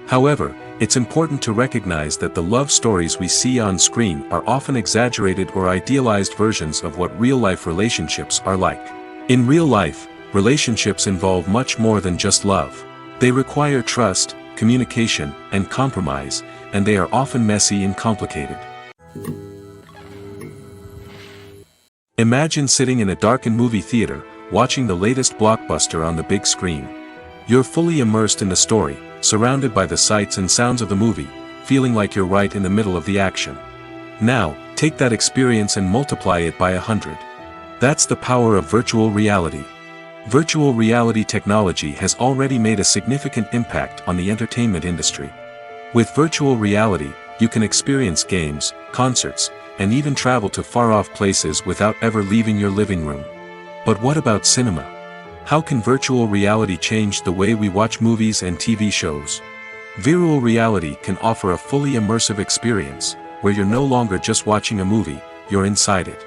However, it's important to recognize that the love stories we see on screen are often exaggerated or idealized versions of what real-life relationships are like. In real life, relationships involve much more than just love. They require trust, communication, and compromise, and they are often messy and complicated. Imagine sitting in a darkened movie theater, watching the latest blockbuster on the big screen. You're fully immersed in the story, surrounded by the sights and sounds of the movie, feeling like you're right in the middle of the action. Now, take that experience and multiply it by 100. That's the power of virtual reality. Virtual reality technology has already made a significant impact on the entertainment industry. With virtual reality, you can experience games, concerts, and even travel to far-off places without ever leaving your living room. But what about cinema? How can virtual reality change the way we watch movies and TV shows? Virtual reality can offer a fully immersive experience, where you're no longer just watching a movie, you're inside it.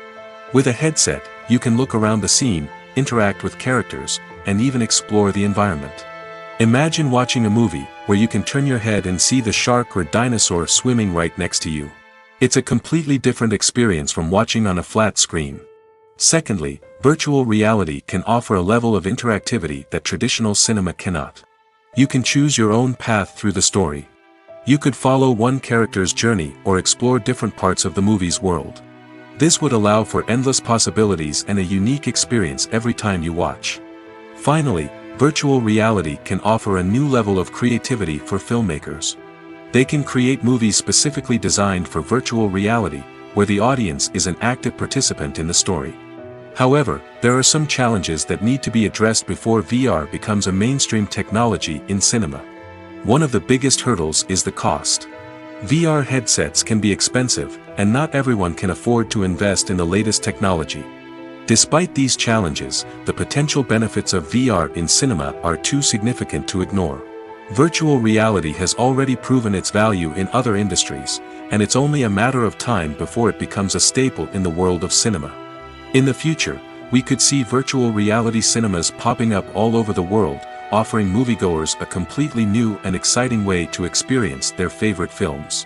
With a headset, you can look around the scene, interact with characters, and even explore the environment. Imagine watching a movie, where you can turn your head and see the shark or dinosaur swimming right next to you. It's a completely different experience from watching on a flat screen. Secondly, virtual reality can offer a level of interactivity that traditional cinema cannot. You can choose your own path through the story. You could follow one character's journey or explore different parts of the movie's world. This would allow for endless possibilities and a unique experience every time you watch. Finally, Virtual reality can offer a new level of creativity for filmmakers. They can create movies specifically designed for virtual reality, where the audience is an active participant in the story. However, there are some challenges that need to be addressed before VR becomes a mainstream technology in cinema. One of the biggest hurdles is the cost. VR headsets can be expensive, and not everyone can afford to invest in the latest technology. Despite these challenges, the potential benefits of VR in cinema are too significant to ignore. Virtual reality has already proven its value in other industries, and it's only a matter of time before it becomes a staple in the world of cinema. In the future, we could see virtual reality cinemas popping up all over the world, offering moviegoers a completely new and exciting way to experience their favorite films.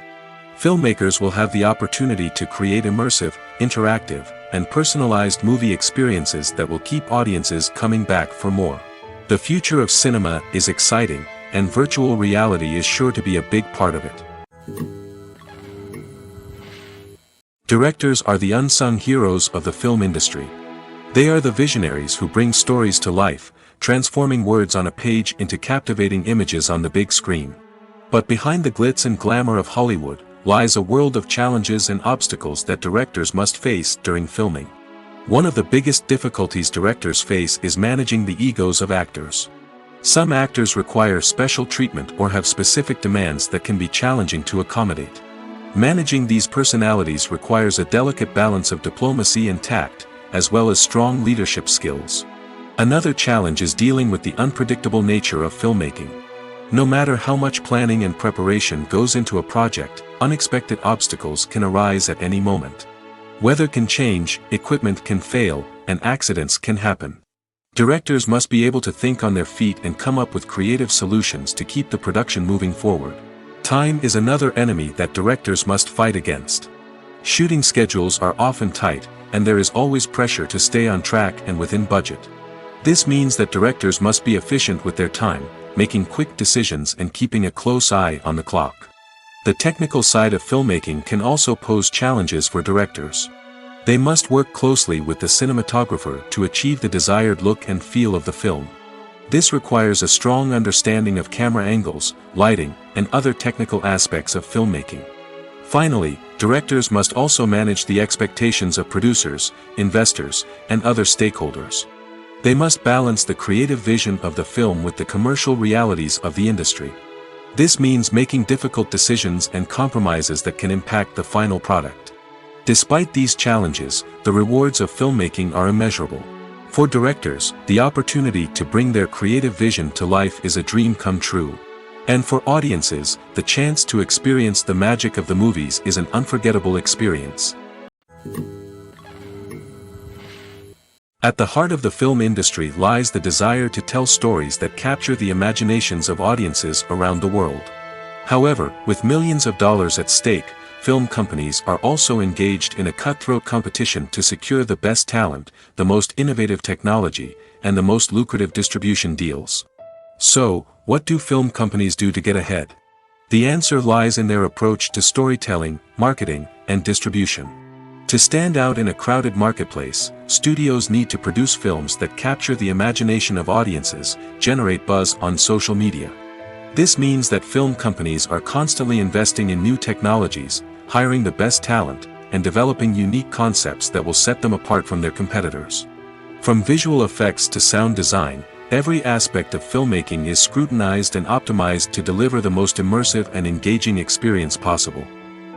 Filmmakers will have the opportunity to create immersive, interactive, and personalized movie experiences that will keep audiences coming back for more. The future of cinema is exciting, and virtual reality is sure to be a big part of it. Directors are the unsung heroes of the film industry. They are the visionaries who bring stories to life, transforming words on a page into captivating images on the big screen. But behind the glitz and glamour of Hollywood lies a world of challenges and obstacles that directors must face during filming. One of the biggest difficulties directors face is managing the egos of actors. Some actors require special treatment or have specific demands that can be challenging to accommodate. Managing these personalities requires a delicate balance of diplomacy and tact, as well as strong leadership skills. Another challenge is dealing with the unpredictable nature of filmmaking. No matter how much planning and preparation goes into a project, unexpected obstacles can arise at any moment. Weather can change, equipment can fail, and accidents can happen. Directors must be able to think on their feet and come up with creative solutions to keep the production moving forward. Time is another enemy that directors must fight against. Shooting schedules are often tight, and there is always pressure to stay on track and within budget. This means that directors must be efficient with their time, making quick decisions and keeping a close eye on the clock. The technical side of filmmaking can also pose challenges for directors. They must work closely with the cinematographer to achieve the desired look and feel of the film. This requires a strong understanding of camera angles, lighting, and other technical aspects of filmmaking. Finally, directors must also manage the expectations of producers, investors, and other stakeholders. They must balance the creative vision of the film with the commercial realities of the industry. This means making difficult decisions and compromises that can impact the final product. Despite these challenges, the rewards of filmmaking are immeasurable. For directors, the opportunity to bring their creative vision to life is a dream come true. And for audiences, the chance to experience the magic of the movies is an unforgettable experience. At the heart of the film industry lies the desire to tell stories that capture the imaginations of audiences around the world. However, with millions of dollars at stake, film companies are also engaged in a cutthroat competition to secure the best talent, the most innovative technology, and the most lucrative distribution deals. So, what do film companies do to get ahead? The answer lies in their approach to storytelling, marketing, and distribution. To stand out in a crowded marketplace, studios need to produce films that capture the imagination of audiences, generate buzz on social media. This means that film companies are constantly investing in new technologies, hiring the best talent, and developing unique concepts that will set them apart from their competitors. From visual effects to sound design, every aspect of filmmaking is scrutinized and optimized to deliver the most immersive and engaging experience possible.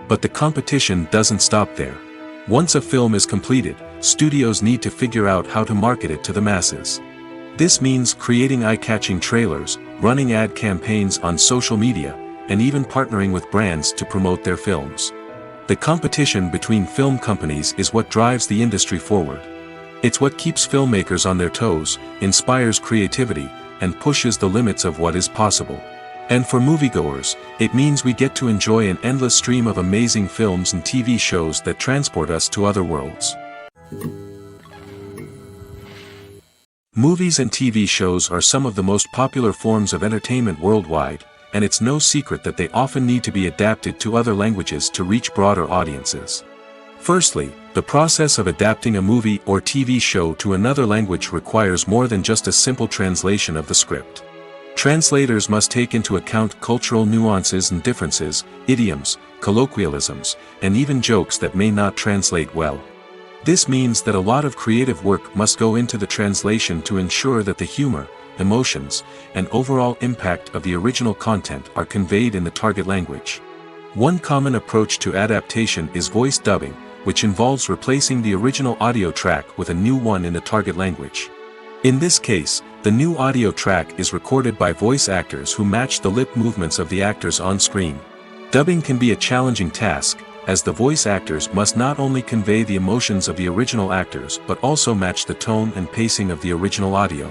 But the competition doesn't stop there. Once a film is completed, studios need to figure out how to market it to the masses. This means creating eye-catching trailers, running ad campaigns on social media, and even partnering with brands to promote their films. The competition between film companies is what drives the industry forward. It's what keeps filmmakers on their toes, inspires creativity, and pushes the limits of what is possible. And for moviegoers, it means we get to enjoy an endless stream of amazing films and TV shows that transport us to other worlds. Movies and TV shows are some of the most popular forms of entertainment worldwide, and it's no secret that they often need to be adapted to other languages to reach broader audiences. Firstly, the process of adapting a movie or TV show to another language requires more than just a simple translation of the script. Translators must take into account cultural nuances and differences, idioms, colloquialisms, and even jokes that may not translate well. This means that a lot of creative work must go into the translation to ensure that the humor, emotions, and overall impact of the original content are conveyed in the target language. One common approach to adaptation is voice dubbing, which involves replacing the original audio track with a new one in the target language. In this case, the new audio track is recorded by voice actors who match the lip movements of the actors on screen. Dubbing can be a challenging task, as the voice actors must not only convey the emotions of the original actors but also match the tone and pacing of the original audio.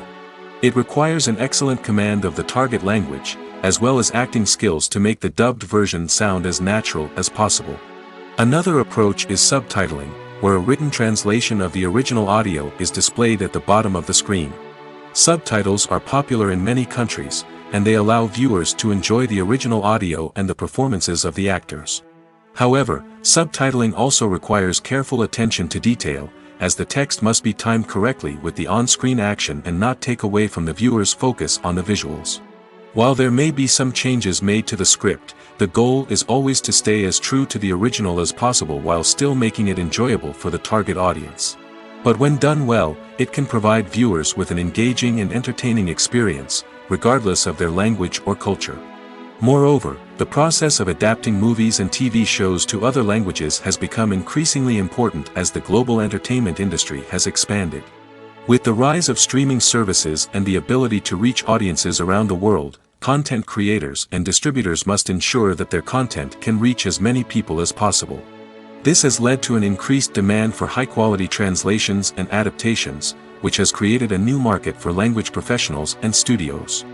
It requires an excellent command of the target language, as well as acting skills to make the dubbed version sound as natural as possible. Another approach is subtitling, where a written translation of the original audio is displayed at the bottom of the screen. Subtitles are popular in many countries, and they allow viewers to enjoy the original audio and the performances of the actors. However, subtitling also requires careful attention to detail, as the text must be timed correctly with the on-screen action and not take away from the viewer's focus on the visuals. While there may be some changes made to the script, the goal is always to stay as true to the original as possible while still making it enjoyable for the target audience. But when done well, it can provide viewers with an engaging and entertaining experience, regardless of their language or culture. Moreover, the process of adapting movies and TV shows to other languages has become increasingly important as the global entertainment industry has expanded. With the rise of streaming services and the ability to reach audiences around the world, content creators and distributors must ensure that their content can reach as many people as possible. This has led to an increased demand for high-quality translations and adaptations, which has created a new market for language professionals and studios.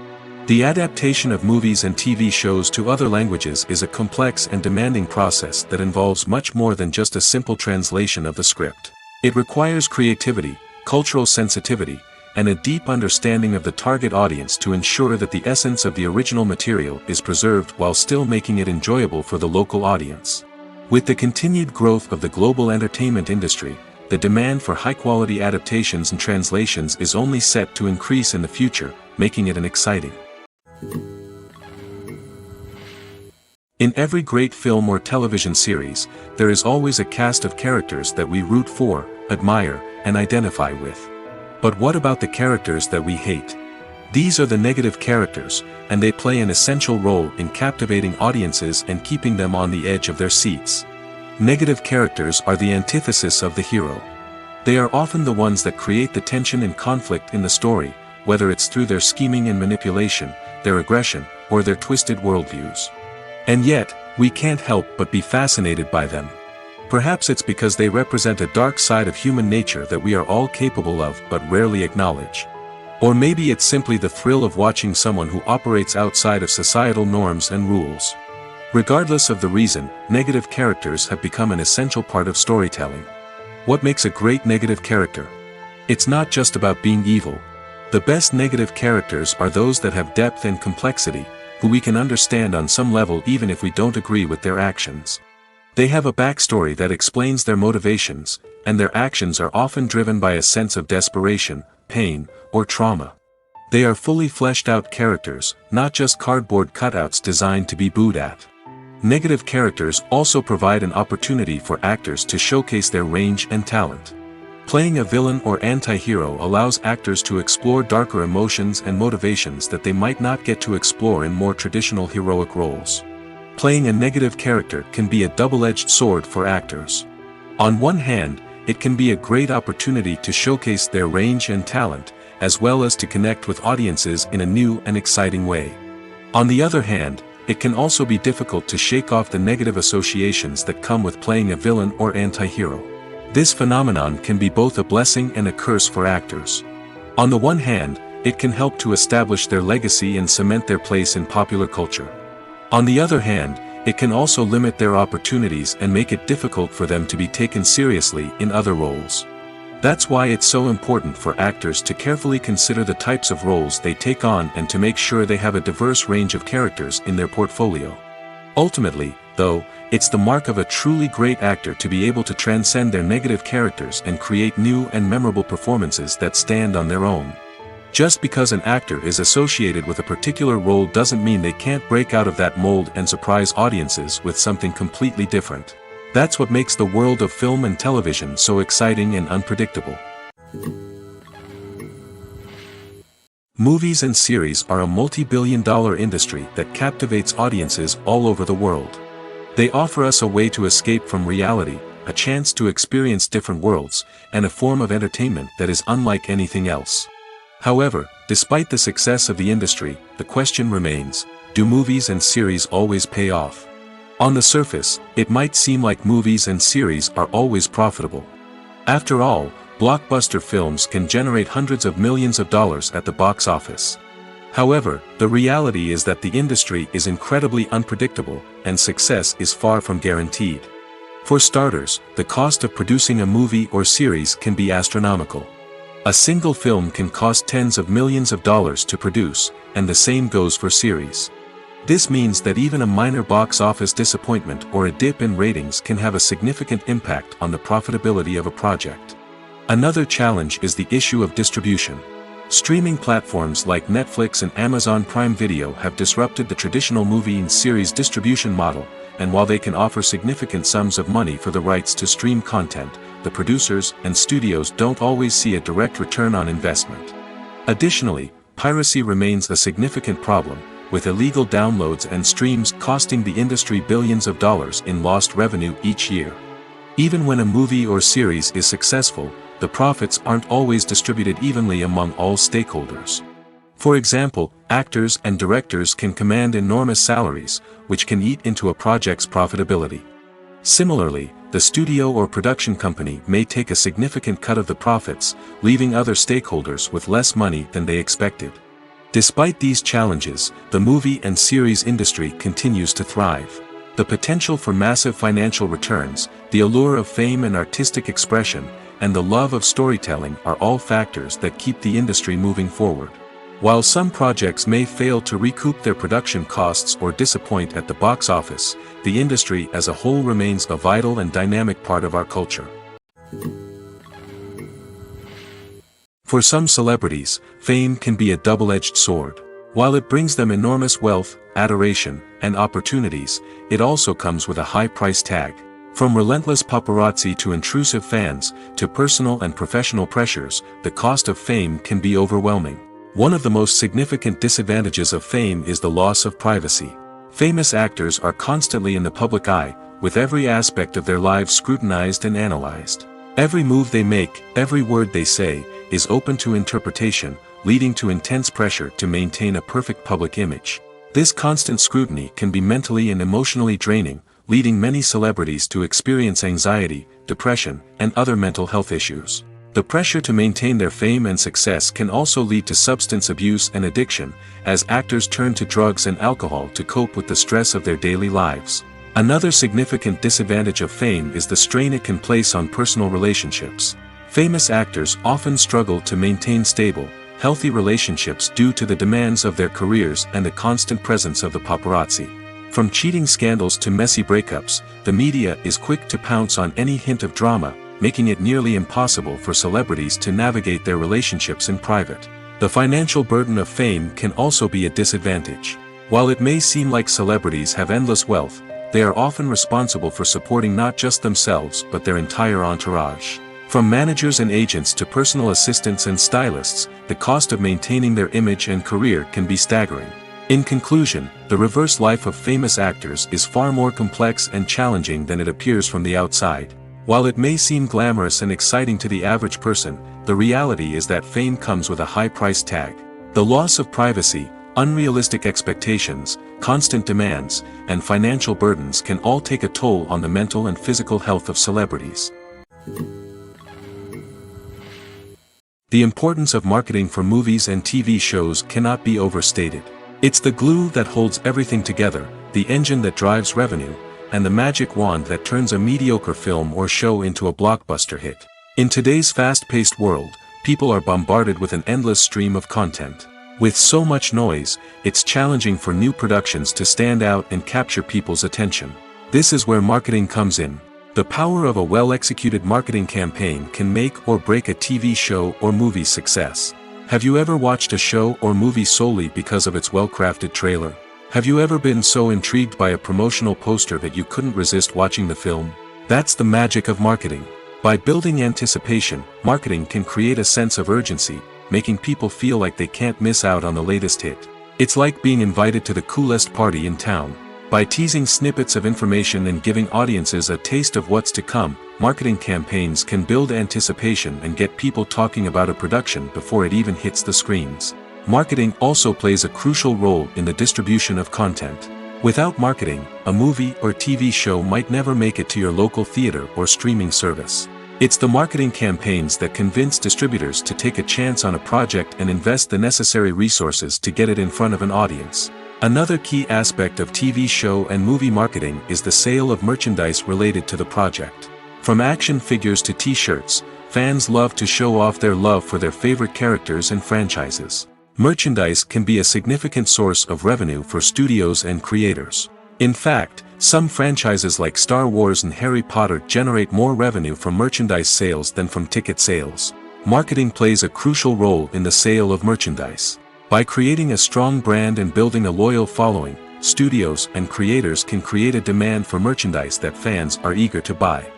The adaptation of movies and TV shows to other languages is a complex and demanding process that involves much more than just a simple translation of the script. It requires creativity, cultural sensitivity, and a deep understanding of the target audience to ensure that the essence of the original material is preserved while still making it enjoyable for the local audience. With the continued growth of the global entertainment industry, the demand for high-quality adaptations and translations is only set to increase in the future, making it an exciting. In every great film or television series, there is always a cast of characters that we root for, admire, and identify with. But what about the characters that we hate? These are the negative characters, and they play an essential role in captivating audiences and keeping them on the edge of their seats. Negative characters are the antithesis of the hero. They are often the ones that create the tension and conflict in the story, whether it's through their scheming and manipulation, their aggression, or their twisted worldviews. And yet, we can't help but be fascinated by them. Perhaps it's because they represent a dark side of human nature that we are all capable of but rarely acknowledge. Or maybe it's simply the thrill of watching someone who operates outside of societal norms and rules. Regardless of the reason, negative characters have become an essential part of storytelling. What makes a great negative character? It's not just about being evil. The best negative characters are those that have depth and complexity, who we can understand on some level even if we don't agree with their actions. They have a backstory that explains their motivations, and their actions are often driven by a sense of desperation, pain, or trauma. They are fully fleshed out characters, not just cardboard cutouts designed to be booed at. Negative characters also provide an opportunity for actors to showcase their range and talent. Playing a villain or anti-hero allows actors to explore darker emotions and motivations that they might not get to explore in more traditional heroic roles. Playing a negative character can be a double-edged sword for actors. On one hand, it can be a great opportunity to showcase their range and talent, as well as to connect with audiences in a new and exciting way. On the other hand, it can also be difficult to shake off the negative associations that come with playing a villain or anti-hero. This phenomenon can be both a blessing and a curse for actors. On the one hand, it can help to establish their legacy and cement their place in popular culture. On the other hand, it can also limit their opportunities and make it difficult for them to be taken seriously in other roles. That's why it's so important for actors to carefully consider the types of roles they take on and to make sure they have a diverse range of characters in their portfolio. Ultimately, though, it's the mark of a truly great actor to be able to transcend their negative characters and create new and memorable performances that stand on their own. Just because an actor is associated with a particular role doesn't mean they can't break out of that mold and surprise audiences with something completely different. That's what makes the world of film and television so exciting and unpredictable. Movies and series are a multi-billion-dollar industry that captivates audiences all over the world. They offer us a way to escape from reality, a chance to experience different worlds, and a form of entertainment that is unlike anything else. However, despite the success of the industry, the question remains, do movies and series always pay off? On the surface, it might seem like movies and series are always profitable. After all, blockbuster films can generate hundreds of millions of dollars at the box office. However, the reality is that the industry is incredibly unpredictable, and success is far from guaranteed. For starters, the cost of producing a movie or series can be astronomical. A single film can cost tens of millions of dollars to produce, and the same goes for series. This means that even a minor box office disappointment or a dip in ratings can have a significant impact on the profitability of a project. Another challenge is the issue of distribution. Streaming platforms like Netflix and Amazon Prime Video have disrupted the traditional movie and series distribution model, and while they can offer significant sums of money for the rights to stream content, the producers and studios don't always see a direct return on investment. Additionally, piracy remains a significant problem, with illegal downloads and streams costing the industry billions of dollars in lost revenue each year. Even when a movie or series is successful, the profits aren't always distributed evenly among all stakeholders. For example, actors and directors can command enormous salaries, which can eat into a project's profitability. Similarly, the studio or production company may take a significant cut of the profits, leaving other stakeholders with less money than they expected. Despite these challenges, the movie and series industry continues to thrive. The potential for massive financial returns, the allure of fame and artistic expression, and the love of storytelling are all factors that keep the industry moving forward. While some projects may fail to recoup their production costs or disappoint at the box office, the industry as a whole remains a vital and dynamic part of our culture. For some celebrities, fame can be a double-edged sword. While it brings them enormous wealth, adoration, and opportunities, it also comes with a high price tag. From relentless paparazzi to intrusive fans, to personal and professional pressures, the cost of fame can be overwhelming. One of the most significant disadvantages of fame is the loss of privacy. Famous actors are constantly in the public eye, with every aspect of their lives scrutinized and analyzed. Every move they make, every word they say, is open to interpretation, leading to intense pressure to maintain a perfect public image. This constant scrutiny can be mentally and emotionally draining, leading many celebrities to experience anxiety, depression, and other mental health issues. The pressure to maintain their fame and success can also lead to substance abuse and addiction, as actors turn to drugs and alcohol to cope with the stress of their daily lives. Another significant disadvantage of fame is the strain it can place on personal relationships. Famous actors often struggle to maintain stable, healthy relationships due to the demands of their careers and the constant presence of the paparazzi. From cheating scandals to messy breakups, the media is quick to pounce on any hint of drama, making it nearly impossible for celebrities to navigate their relationships in private. The financial burden of fame can also be a disadvantage. While it may seem like celebrities have endless wealth, they are often responsible for supporting not just themselves but their entire entourage. From managers and agents to personal assistants and stylists, the cost of maintaining their image and career can be staggering. In conclusion, the reverse life of famous actors is far more complex and challenging than it appears from the outside. While it may seem glamorous and exciting to the average person, the reality is that fame comes with a high price tag. The loss of privacy, unrealistic expectations, constant demands, and financial burdens can all take a toll on the mental and physical health of celebrities. The importance of marketing for movies and TV shows cannot be overstated. It's the glue that holds everything together, the engine that drives revenue, and the magic wand that turns a mediocre film or show into a blockbuster hit. In today's fast-paced world, people are bombarded with an endless stream of content. With so much noise, it's challenging for new productions to stand out and capture people's attention. This is where marketing comes in. The power of a well-executed marketing campaign can make or break a TV show or movie's success. Have you ever watched a show or movie solely because of its well-crafted trailer? Have you ever been so intrigued by a promotional poster that you couldn't resist watching the film? That's the magic of marketing. By building anticipation, marketing can create a sense of urgency, making people feel like they can't miss out on the latest hit. It's like being invited to the coolest party in town. By teasing snippets of information and giving audiences a taste of what's to come, marketing campaigns can build anticipation and get people talking about a production before it even hits the screens. Marketing also plays a crucial role in the distribution of content. Without marketing, a movie or TV show might never make it to your local theater or streaming service. It's the marketing campaigns that convince distributors to take a chance on a project and invest the necessary resources to get it in front of an audience. Another key aspect of TV show and movie marketing is the sale of merchandise related to the project. From action figures to t-shirts, fans love to show off their love for their favorite characters and franchises. Merchandise can be a significant source of revenue for studios and creators. In fact, some franchises like Star Wars and Harry Potter generate more revenue from merchandise sales than from ticket sales. Marketing plays a crucial role in the sale of merchandise. By creating a strong brand and building a loyal following, studios and creators can create a demand for merchandise that fans are eager to buy.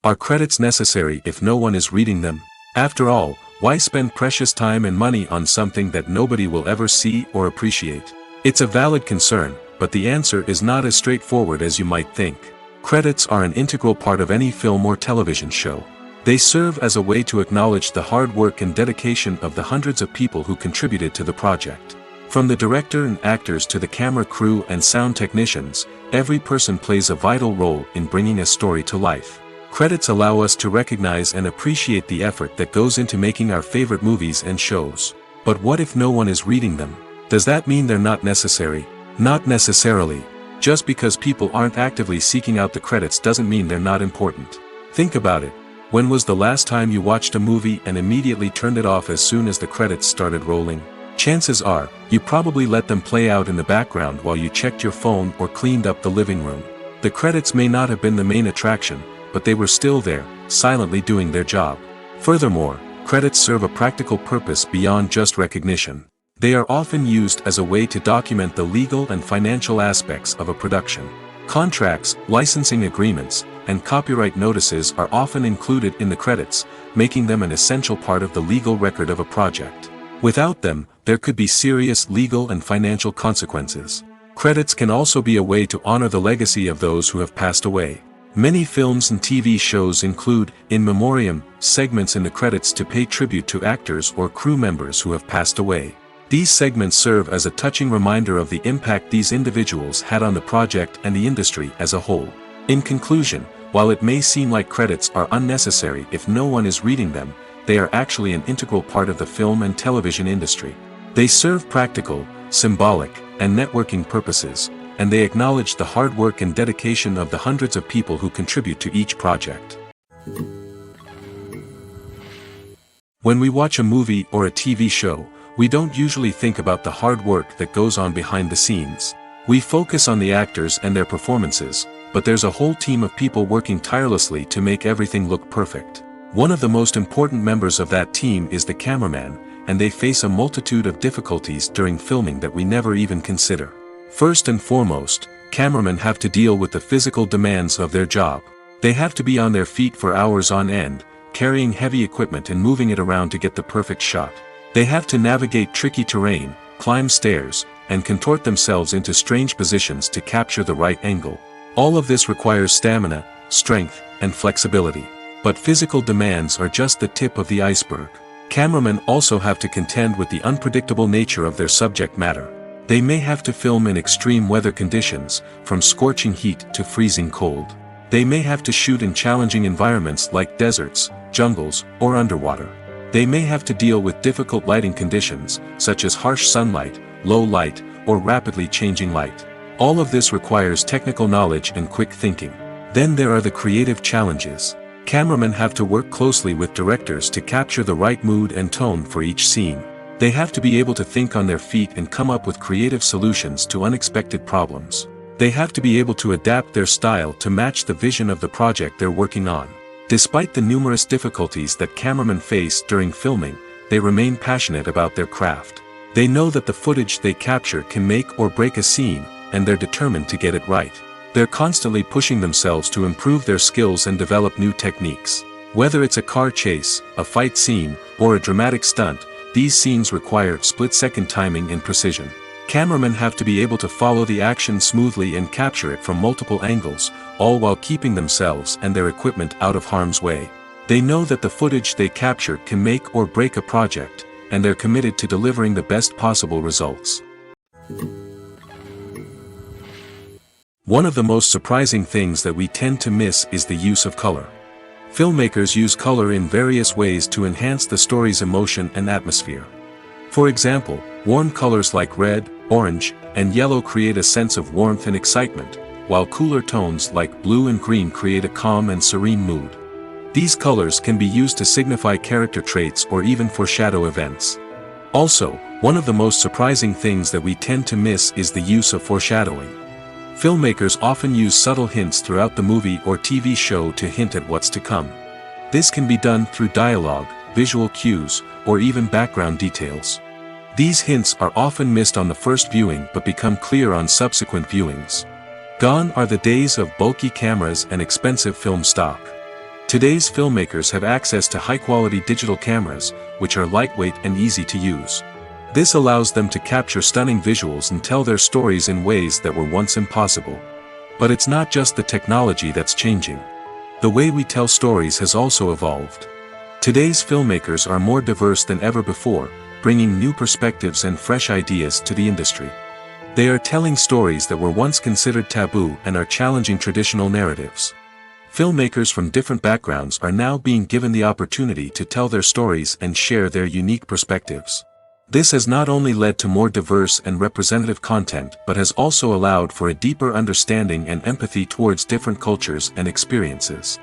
Are credits necessary if no one is reading them? After all, why spend precious time and money on something that nobody will ever see or appreciate? It's a valid concern, but the answer is not as straightforward as you might think. Credits are an integral part of any film or television show. They serve as a way to acknowledge the hard work and dedication of the hundreds of people who contributed to the project. From the director and actors to the camera crew and sound technicians, every person plays a vital role in bringing a story to life. Credits allow us to recognize and appreciate the effort that goes into making our favorite movies and shows. But what if no one is reading them? Does that mean they're not necessary? Not necessarily. Just because people aren't actively seeking out the credits doesn't mean they're not important. Think about it. When was the last time you watched a movie and immediately turned it off as soon as the credits started rolling? Chances are, you probably let them play out in the background while you checked your phone or cleaned up the living room. The credits may not have been the main attraction, but they were still there, silently doing their job. Furthermore, credits serve a practical purpose beyond just recognition. They are often used as a way to document the legal and financial aspects of a production. Contracts, licensing agreements, and copyright notices are often included in the credits, making them an essential part of the legal record of a project. Without them, there could be serious legal and financial consequences. Credits can also be a way to honor the legacy of those who have passed away. Many films and TV shows include, in memoriam, segments in the credits to pay tribute to actors or crew members who have passed away. These segments serve as a touching reminder of the impact these individuals had on the project and the industry as a whole. In conclusion, while it may seem like credits are unnecessary if no one is reading them, they are actually an integral part of the film and television industry. They serve practical, symbolic, and networking purposes, and they acknowledge the hard work and dedication of the hundreds of people who contribute to each project. When we watch a movie or a TV show, we don't usually think about the hard work that goes on behind the scenes. We focus on the actors and their performances, but there's a whole team of people working tirelessly to make everything look perfect. One of the most important members of that team is the cameraman, and they face a multitude of difficulties during filming that we never even consider. First and foremost, cameramen have to deal with the physical demands of their job. They have to be on their feet for hours on end, carrying heavy equipment and moving it around to get the perfect shot. They have to navigate tricky terrain, climb stairs, and contort themselves into strange positions to capture the right angle. All of this requires stamina, strength, and flexibility. But physical demands are just the tip of the iceberg. Cameramen also have to contend with the unpredictable nature of their subject matter. They may have to film in extreme weather conditions, from scorching heat to freezing cold. They may have to shoot in challenging environments like deserts, jungles, or underwater. They may have to deal with difficult lighting conditions, such as harsh sunlight, low light, or rapidly changing light. All of this requires technical knowledge and quick thinking. Then there are the creative challenges. Cameramen have to work closely with directors to capture the right mood and tone for each scene. They have to be able to think on their feet and come up with creative solutions to unexpected problems. They have to be able to adapt their style to match the vision of the project they're working on. Despite the numerous difficulties that cameramen face during filming, they remain passionate about their craft. They know that the footage they capture can make or break a scene, and they're determined to get it right. They're constantly pushing themselves to improve their skills and develop new techniques. Whether it's a car chase, a fight scene, or a dramatic stunt, these scenes require split-second timing and precision. Cameramen have to be able to follow the action smoothly and capture it from multiple angles, all while keeping themselves and their equipment out of harm's way. They know that the footage they capture can make or break a project, and they're committed to delivering the best possible results. One of the most surprising things that we tend to miss is the use of color. Filmmakers use color in various ways to enhance the story's emotion and atmosphere. For example, warm colors like red, orange, and yellow create a sense of warmth and excitement, while cooler tones like blue and green create a calm and serene mood. These colors can be used to signify character traits or even foreshadow events. Also, one of the most surprising things that we tend to miss is the use of foreshadowing. Filmmakers often use subtle hints throughout the movie or TV show to hint at what's to come. This can be done through dialogue, visual cues, or even background details. These hints are often missed on the first viewing but become clear on subsequent viewings. Gone are the days of bulky cameras and expensive film stock. Today's filmmakers have access to high-quality digital cameras, which are lightweight and easy to use. This allows them to capture stunning visuals and tell their stories in ways that were once impossible. But it's not just the technology that's changing. The way we tell stories has also evolved. Today's filmmakers are more diverse than ever before, bringing new perspectives and fresh ideas to the industry. They are telling stories that were once considered taboo and are challenging traditional narratives. Filmmakers from different backgrounds are now being given the opportunity to tell their stories and share their unique perspectives. This has not only led to more diverse and representative content but has also allowed for a deeper understanding and empathy towards different cultures and experiences.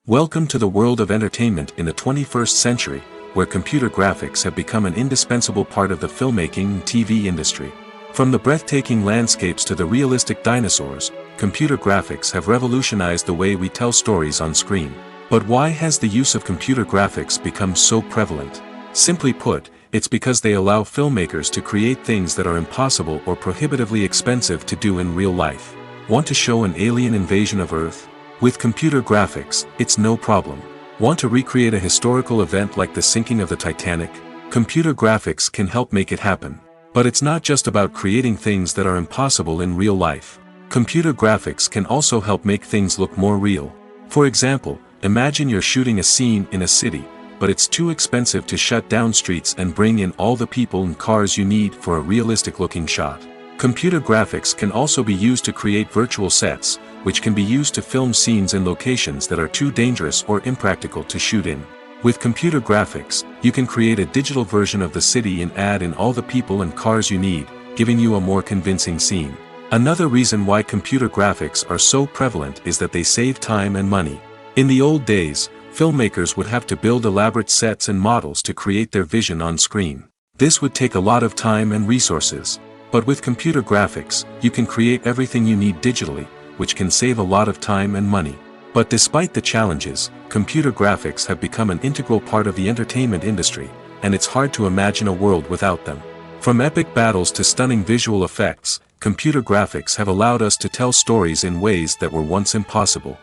Welcome to the world of entertainment in the 21st century, where computer graphics have become an indispensable part of the filmmaking and TV industry. From the breathtaking landscapes to the realistic dinosaurs, computer graphics have revolutionized the way we tell stories on screen. But why has the use of computer graphics become so prevalent? Simply put, it's because they allow filmmakers to create things that are impossible or prohibitively expensive to do in real life. Want to show an alien invasion of Earth? With computer graphics, it's no problem. Want to recreate a historical event like the sinking of the Titanic? Computer graphics can help make it happen. But it's not just about creating things that are impossible in real life. Computer graphics can also help make things look more real. For example, imagine you're shooting a scene in a city, but it's too expensive to shut down streets and bring in all the people and cars you need for a realistic-looking shot. Computer graphics can also be used to create virtual sets, which can be used to film scenes in locations that are too dangerous or impractical to shoot in. With computer graphics, you can create a digital version of the city and add in all the people and cars you need, giving you a more convincing scene. Another reason why computer graphics are so prevalent is that they save time and money. In the old days, filmmakers would have to build elaborate sets and models to create their vision on screen. This would take a lot of time and resources. But with computer graphics, you can create everything you need digitally, which can save a lot of time and money. But despite the challenges, computer graphics have become an integral part of the entertainment industry, and it's hard to imagine a world without them. From epic battles to stunning visual effects, computer graphics have allowed us to tell stories in ways that were once impossible.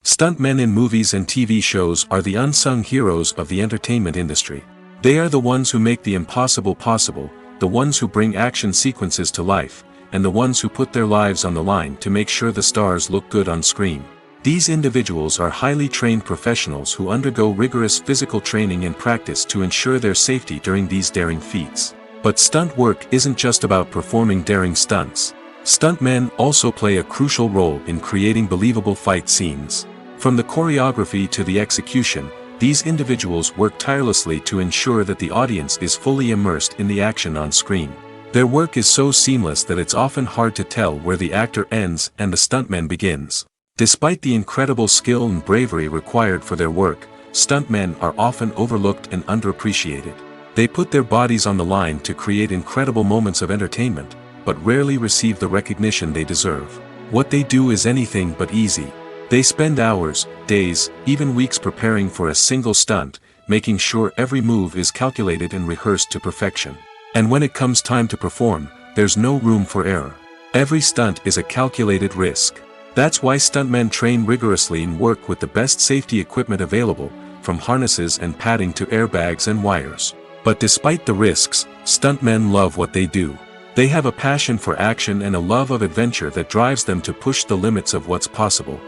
Stuntmen in movies and TV shows are the unsung heroes of the entertainment industry. They are the ones who make the impossible possible, the ones who bring action sequences to life, and the ones who put their lives on the line to make sure the stars look good on screen. These individuals are highly trained professionals who undergo rigorous physical training and practice to ensure their safety during these daring feats. But stunt work isn't just about performing daring stunts. Stuntmen also play a crucial role in creating believable fight scenes. From the choreography to the execution, these individuals work tirelessly to ensure that the audience is fully immersed in the action on screen. Their work is so seamless that it's often hard to tell where the actor ends and the stuntman begins. Despite the incredible skill and bravery required for their work, stuntmen are often overlooked and underappreciated. They put their bodies on the line to create incredible moments of entertainment, but rarely receive the recognition they deserve. What they do is anything but easy. They spend hours, days, even weeks preparing for a single stunt, making sure every move is calculated and rehearsed to perfection. And when it comes time to perform, there's no room for error. Every stunt is a calculated risk. That's why stuntmen train rigorously and work with the best safety equipment available, from harnesses and padding to airbags and wires. But despite the risks, stuntmen love what they do. They have a passion for action and a love of adventure that drives them to push the limits of what's possible.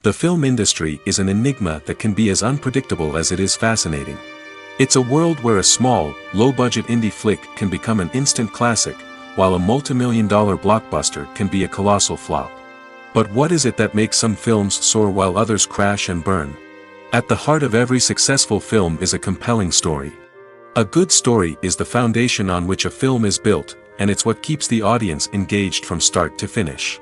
The film industry is an enigma that can be as unpredictable as it is fascinating. It's a world where a small, low-budget indie flick can become an instant classic, while a multi-million-dollar blockbuster can be a colossal flop. But what is it that makes some films soar while others crash and burn? At the heart of every successful film is a compelling story. A good story is the foundation on which a film is built, and it's what keeps the audience engaged from start to finish.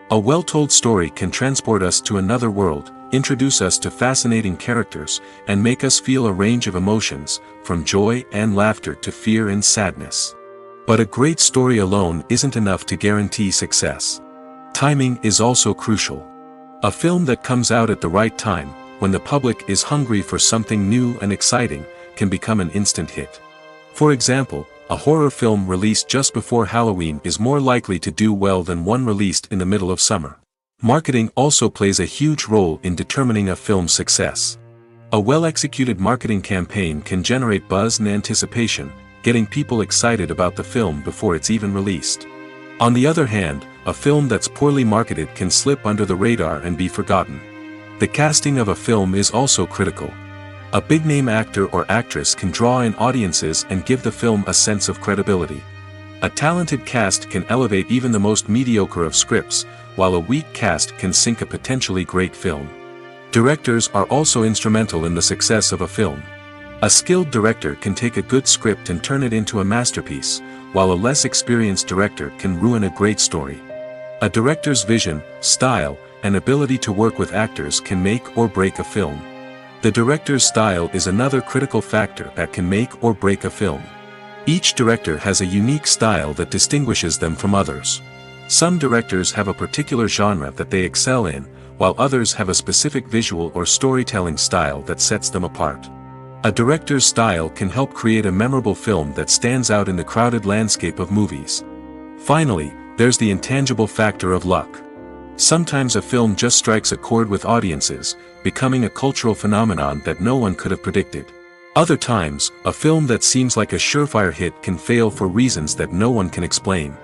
A well-told story can transport us to another world, introduce us to fascinating characters, and make us feel a range of emotions, from joy and laughter to fear and sadness. But a great story alone isn't enough to guarantee success. Timing is also crucial. A film that comes out at the right time, when the public is hungry for something new and exciting, can become an instant hit. For example, a horror film released just before Halloween is more likely to do well than one released in the middle of summer. Marketing also plays a huge role in determining a film's success. A well-executed marketing campaign can generate buzz and anticipation, getting people excited about the film before it's even released. On the other hand, a film that's poorly marketed can slip under the radar and be forgotten. The casting of a film is also critical. A big-name actor or actress can draw in audiences and give the film a sense of credibility. A talented cast can elevate even the most mediocre of scripts, while a weak cast can sink a potentially great film. Directors are also instrumental in the success of a film. A skilled director can take a good script and turn it into a masterpiece, while a less experienced director can ruin a great story. A director's vision, style, and ability to work with actors can make or break a film. The director's style is another critical factor that can make or break a film. Each director has a unique style that distinguishes them from others. Some directors have a particular genre that they excel in, while others have a specific visual or storytelling style that sets them apart. A director's style can help create a memorable film that stands out in the crowded landscape of movies. Finally, there's the intangible factor of luck. Sometimes a film just strikes a chord with audiences, becoming a cultural phenomenon that no one could have predicted. Other times, a film that seems like a surefire hit can fail for reasons that no one can explain.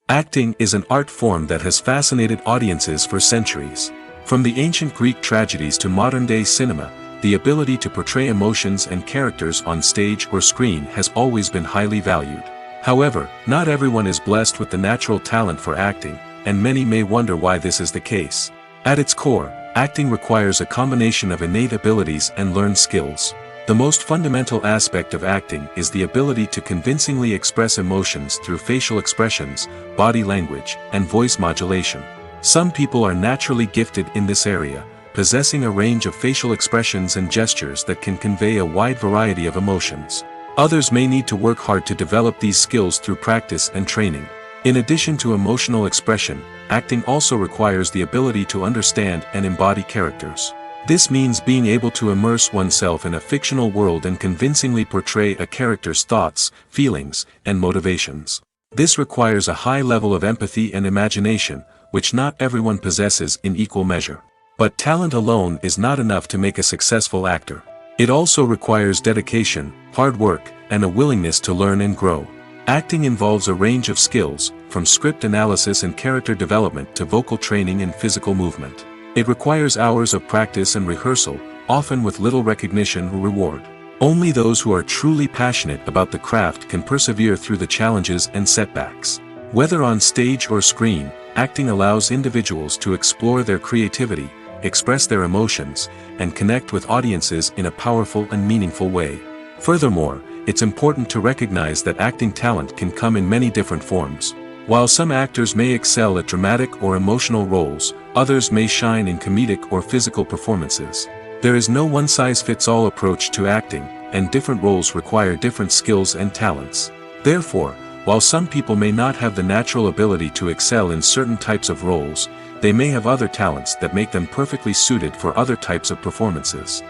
Acting is an art form that has fascinated audiences for centuries. From the ancient Greek tragedies to modern-day cinema, the ability to portray emotions and characters on stage or screen has always been highly valued. However, not everyone is blessed with the natural talent for acting, and many may wonder why this is the case. At its core, acting requires a combination of innate abilities and learned skills. The most fundamental aspect of acting is the ability to convincingly express emotions through facial expressions, body language, and voice modulation. Some people are naturally gifted in this area, possessing a range of facial expressions and gestures that can convey a wide variety of emotions. Others may need to work hard to develop these skills through practice and training. In addition to emotional expression, acting also requires the ability to understand and embody characters. This means being able to immerse oneself in a fictional world and convincingly portray a character's thoughts, feelings, and motivations. This requires a high level of empathy and imagination, which not everyone possesses in equal measure. But talent alone is not enough to make a successful actor. It also requires dedication, hard work, and a willingness to learn and grow. Acting involves a range of skills, from script analysis and character development to vocal training and physical movement. It requires hours of practice and rehearsal, often with little recognition or reward. Only those who are truly passionate about the craft can persevere through the challenges and setbacks. Whether on stage or screen, acting allows individuals to explore their creativity, express their emotions, and connect with audiences in a powerful and meaningful way. Furthermore, it's important to recognize that acting talent can come in many different forms. While some actors may excel at dramatic or emotional roles, others may shine in comedic or physical performances. There is no one-size-fits-all approach to acting, and different roles require different skills and talents. Therefore, while some people may not have the natural ability to excel in certain types of roles, they may have other talents that make them perfectly suited for other types of performances.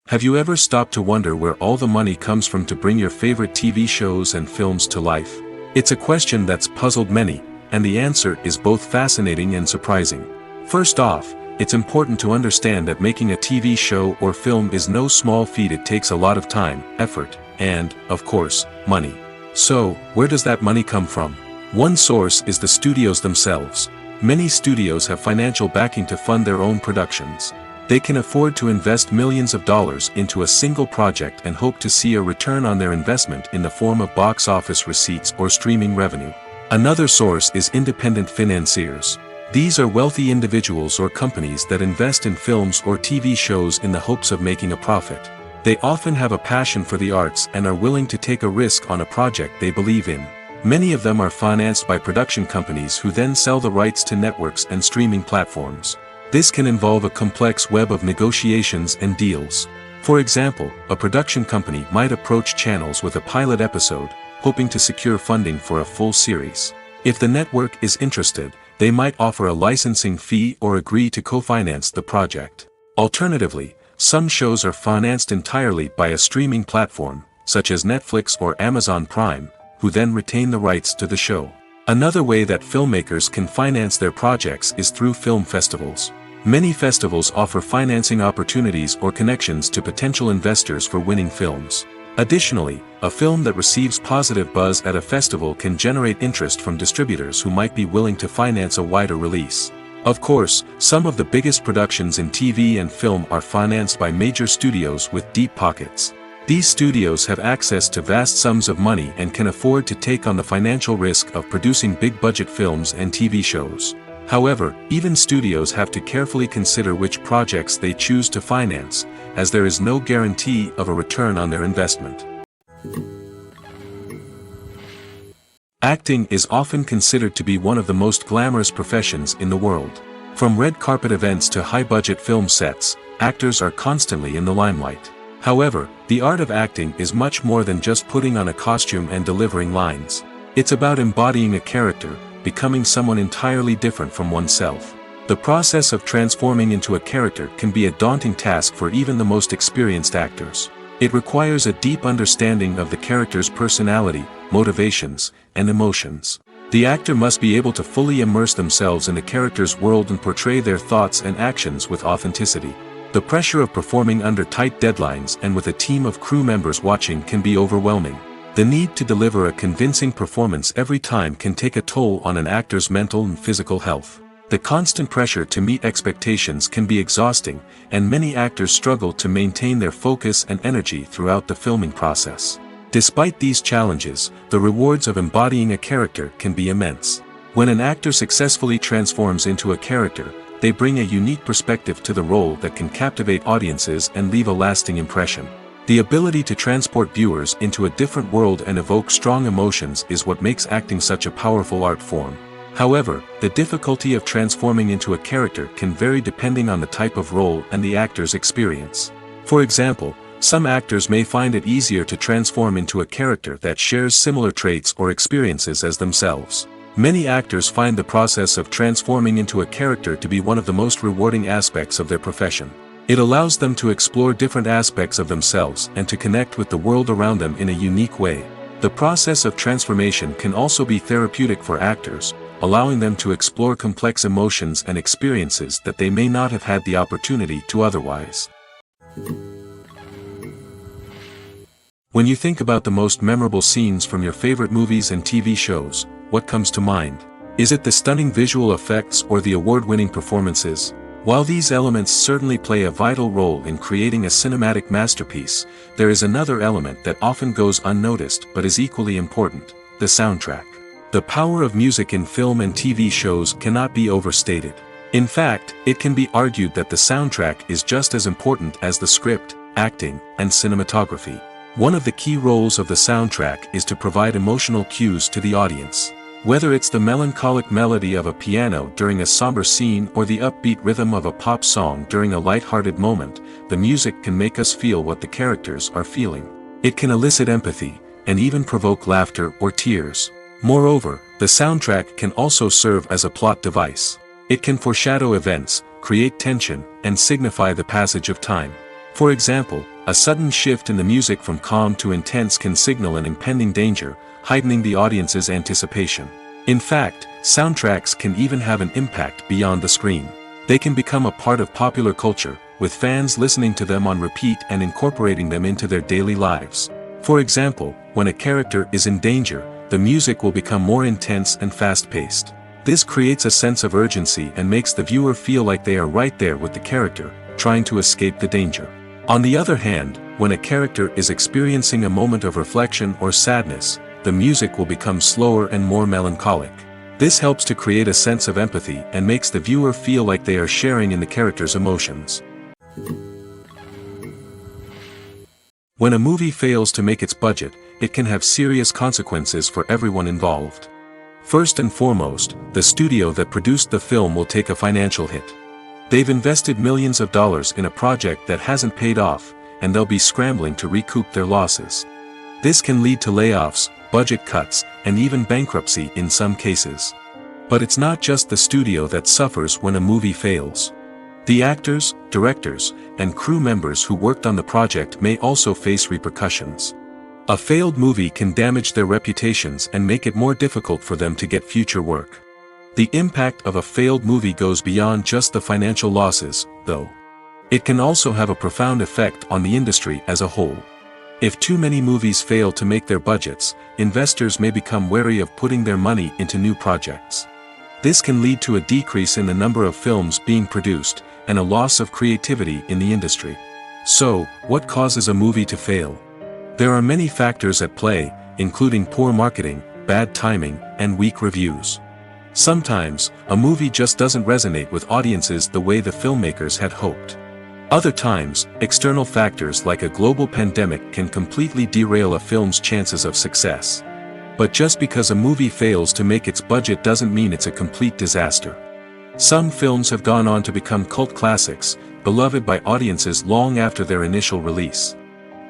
Have you ever stopped to wonder where all the money comes from to bring your favorite TV shows and films to life? It's a question that's puzzled many, and the answer is both fascinating and surprising. First off, it's important to understand that making a TV show or film is no small feat. It takes a lot of time, effort, and, of course, money. So, where does that money come from? One source is the studios themselves. Many studios have financial backing to fund their own productions. They can afford to invest millions of dollars into a single project and hope to see a return on their investment in the form of box office receipts or streaming revenue. Another source is independent financiers. These are wealthy individuals or companies that invest in films or TV shows in the hopes of making a profit. They often have a passion for the arts and are willing to take a risk on a project they believe in. Many of them are financed by production companies who then sell the rights to networks and streaming platforms. This can involve a complex web of negotiations and deals. For example, a production company might approach channels with a pilot episode, hoping to secure funding for a full series. If the network is interested, they might offer a licensing fee or agree to co-finance the project. Alternatively, some shows are financed entirely by a streaming platform, such as Netflix or Amazon Prime, who then retain the rights to the show. Another way that filmmakers can finance their projects is through film festivals. Many festivals offer financing opportunities or connections to potential investors for winning films. Additionally, a film that receives positive buzz at a festival can generate interest from distributors who might be willing to finance a wider release. Of course, some of the biggest productions in TV and film are financed by major studios with deep pockets. These studios have access to vast sums of money and can afford to take on the financial risk of producing big-budget films and TV shows. However, even studios have to carefully consider which projects they choose to finance, as there is no guarantee of a return on their investment. Acting is often considered to be one of the most glamorous professions in the world. From red carpet events to high-budget film sets, actors are constantly in the limelight. However, the art of acting is much more than just putting on a costume and delivering lines. It's about embodying a character, becoming someone entirely different from oneself. The process of transforming into a character can be a daunting task for even the most experienced actors. It requires a deep understanding of the character's personality, motivations, and emotions. The actor must be able to fully immerse themselves in the character's world and portray their thoughts and actions with authenticity. The pressure of performing under tight deadlines and with a team of crew members watching can be overwhelming. The need to deliver a convincing performance every time can take a toll on an actor's mental and physical health. The constant pressure to meet expectations can be exhausting, and many actors struggle to maintain their focus and energy throughout the filming process. Despite these challenges, the rewards of embodying a character can be immense. When an actor successfully transforms into a character, they bring a unique perspective to the role that can captivate audiences and leave a lasting impression. The ability to transport viewers into a different world and evoke strong emotions is what makes acting such a powerful art form. However, the difficulty of transforming into a character can vary depending on the type of role and the actor's experience. For example, some actors may find it easier to transform into a character that shares similar traits or experiences as themselves. Many actors find the process of transforming into a character to be one of the most rewarding aspects of their profession. It allows them to explore different aspects of themselves and to connect with the world around them in a unique way. The process of transformation can also be therapeutic for actors, allowing them to explore complex emotions and experiences that they may not have had the opportunity to otherwise. When you think about the most memorable scenes from your favorite movies and TV shows, what comes to mind? Is it the stunning visual effects or the award-winning performances? While these elements certainly play a vital role in creating a cinematic masterpiece, there is another element that often goes unnoticed but is equally important: the soundtrack. The power of music in film and TV shows cannot be overstated. In fact, it can be argued that the soundtrack is just as important as the script, acting, and cinematography. One of the key roles of the soundtrack is to provide emotional cues to the audience. Whether it's the melancholic melody of a piano during a somber scene or the upbeat rhythm of a pop song during a light-hearted moment, the music can make us feel what the characters are feeling. It can elicit empathy, and even provoke laughter or tears. Moreover, the soundtrack can also serve as a plot device. It can foreshadow events, create tension, and signify the passage of time. For example, a sudden shift in the music from calm to intense can signal an impending danger, heightening the audience's anticipation. In fact, soundtracks can even have an impact beyond the screen. They can become a part of popular culture, with fans listening to them on repeat and incorporating them into their daily lives. For example, when a character is in danger, the music will become more intense and fast-paced. This creates a sense of urgency and makes the viewer feel like they are right there with the character, trying to escape the danger. On the other hand, when a character is experiencing a moment of reflection or sadness, the music will become slower and more melancholic. This helps to create a sense of empathy and makes the viewer feel like they are sharing in the character's emotions. When a movie fails to make its budget, it can have serious consequences for everyone involved. First and foremost, the studio that produced the film will take a financial hit. They've invested millions of dollars in a project that hasn't paid off, and they'll be scrambling to recoup their losses. This can lead to layoffs, budget cuts, and even bankruptcy in some cases. But it's not just the studio that suffers when a movie fails. The actors, directors, and crew members who worked on the project may also face repercussions. A failed movie can damage their reputations and make it more difficult for them to get future work. The impact of a failed movie goes beyond just the financial losses, though. It can also have a profound effect on the industry as a whole. If too many movies fail to make their budgets, investors may become wary of putting their money into new projects. This can lead to a decrease in the number of films being produced, and a loss of creativity in the industry. So, what causes a movie to fail? There are many factors at play, including poor marketing, bad timing, and weak reviews. Sometimes, a movie just doesn't resonate with audiences the way the filmmakers had hoped. Other times, external factors like a global pandemic can completely derail a film's chances of success. But just because a movie fails to make its budget doesn't mean it's a complete disaster. Some films have gone on to become cult classics, beloved by audiences long after their initial release.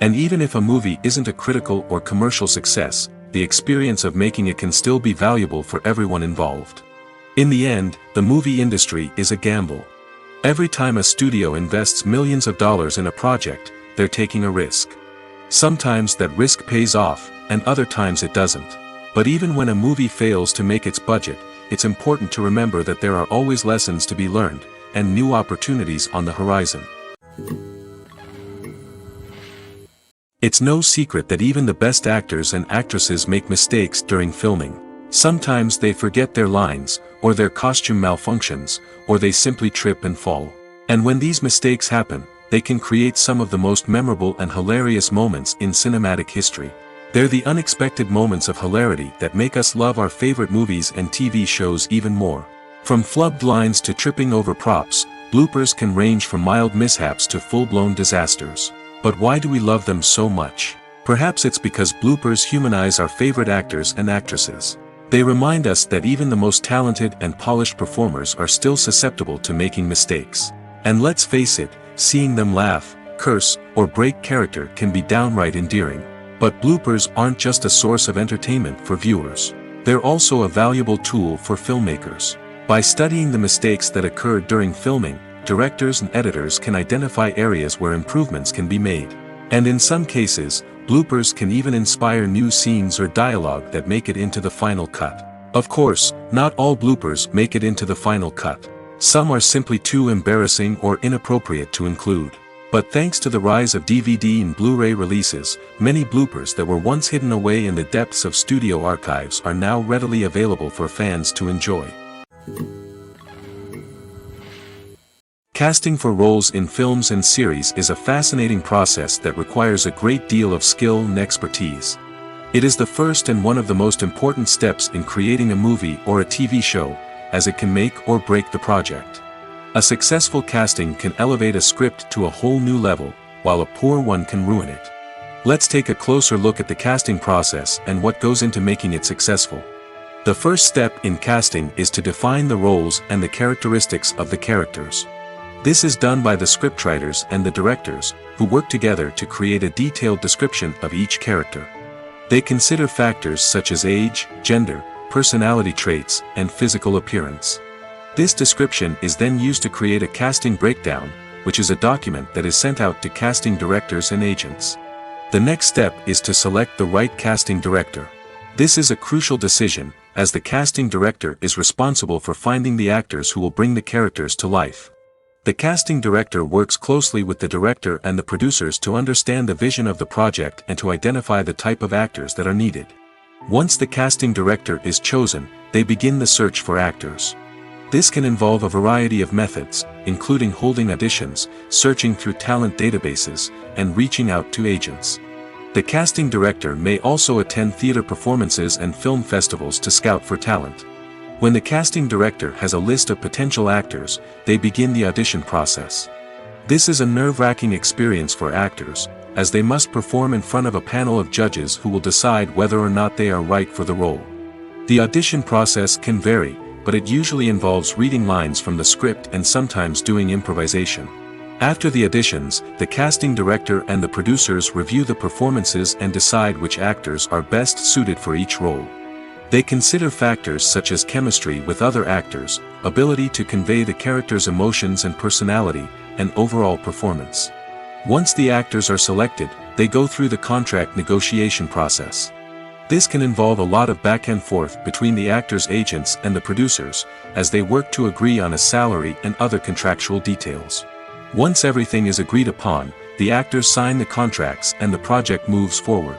And even if a movie isn't a critical or commercial success, the experience of making it can still be valuable for everyone involved. In the end, the movie industry is a gamble. Every time a studio invests millions of dollars in a project, they're taking a risk. Sometimes that risk pays off, and other times it doesn't. But even when a movie fails to make its budget, it's important to remember that there are always lessons to be learned, and new opportunities on the horizon. It's no secret that even the best actors and actresses make mistakes during filming. Sometimes they forget their lines, or their costume malfunctions, or they simply trip and fall. And when these mistakes happen, they can create some of the most memorable and hilarious moments in cinematic history. They're the unexpected moments of hilarity that make us love our favorite movies and TV shows even more. From flubbed lines to tripping over props, bloopers can range from mild mishaps to full-blown disasters. But why do we love them so much? Perhaps it's because bloopers humanize our favorite actors and actresses. They remind us that even the most talented and polished performers are still susceptible to making mistakes. And let's face it, seeing them laugh, curse, or break character can be downright endearing. But bloopers aren't just a source of entertainment for viewers. They're also a valuable tool for filmmakers. By studying the mistakes that occurred during filming, directors and editors can identify areas where improvements can be made. And in some cases, bloopers can even inspire new scenes or dialogue that make it into the final cut. Of course, not all bloopers make it into the final cut. Some are simply too embarrassing or inappropriate to include. But thanks to the rise of DVD and Blu-ray releases, many bloopers that were once hidden away in the depths of studio archives are now readily available for fans to enjoy. Casting for roles in films and series is a fascinating process that requires a great deal of skill and expertise. It is the first and one of the most important steps in creating a movie or a TV show, as it can make or break the project. A successful casting can elevate a script to a whole new level, while a poor one can ruin it. Let's take a closer look at the casting process and what goes into making it successful. The first step in casting is to define the roles and the characteristics of the characters. This is done by the scriptwriters and the directors, who work together to create a detailed description of each character. They consider factors such as age, gender, personality traits, and physical appearance. This description is then used to create a casting breakdown, which is a document that is sent out to casting directors and agents. The next step is to select the right casting director. This is a crucial decision, as the casting director is responsible for finding the actors who will bring the characters to life. The casting director works closely with the director and the producers to understand the vision of the project and to identify the type of actors that are needed. Once the casting director is chosen, they begin the search for actors. This can involve a variety of methods, including holding auditions, searching through talent databases, and reaching out to agents. The casting director may also attend theater performances and film festivals to scout for talent. When the casting director has a list of potential actors, they begin the audition process. This is a nerve-wracking experience for actors, as they must perform in front of a panel of judges who will decide whether or not they are right for the role. The audition process can vary, but it usually involves reading lines from the script and sometimes doing improvisation. After the auditions, the casting director and the producers review the performances and decide which actors are best suited for each role. They consider factors such as chemistry with other actors, ability to convey the character's emotions and personality, and overall performance. Once the actors are selected, they go through the contract negotiation process. This can involve a lot of back and forth between the actors' agents and the producers, as they work to agree on a salary and other contractual details. Once everything is agreed upon, the actors sign the contracts and the project moves forward.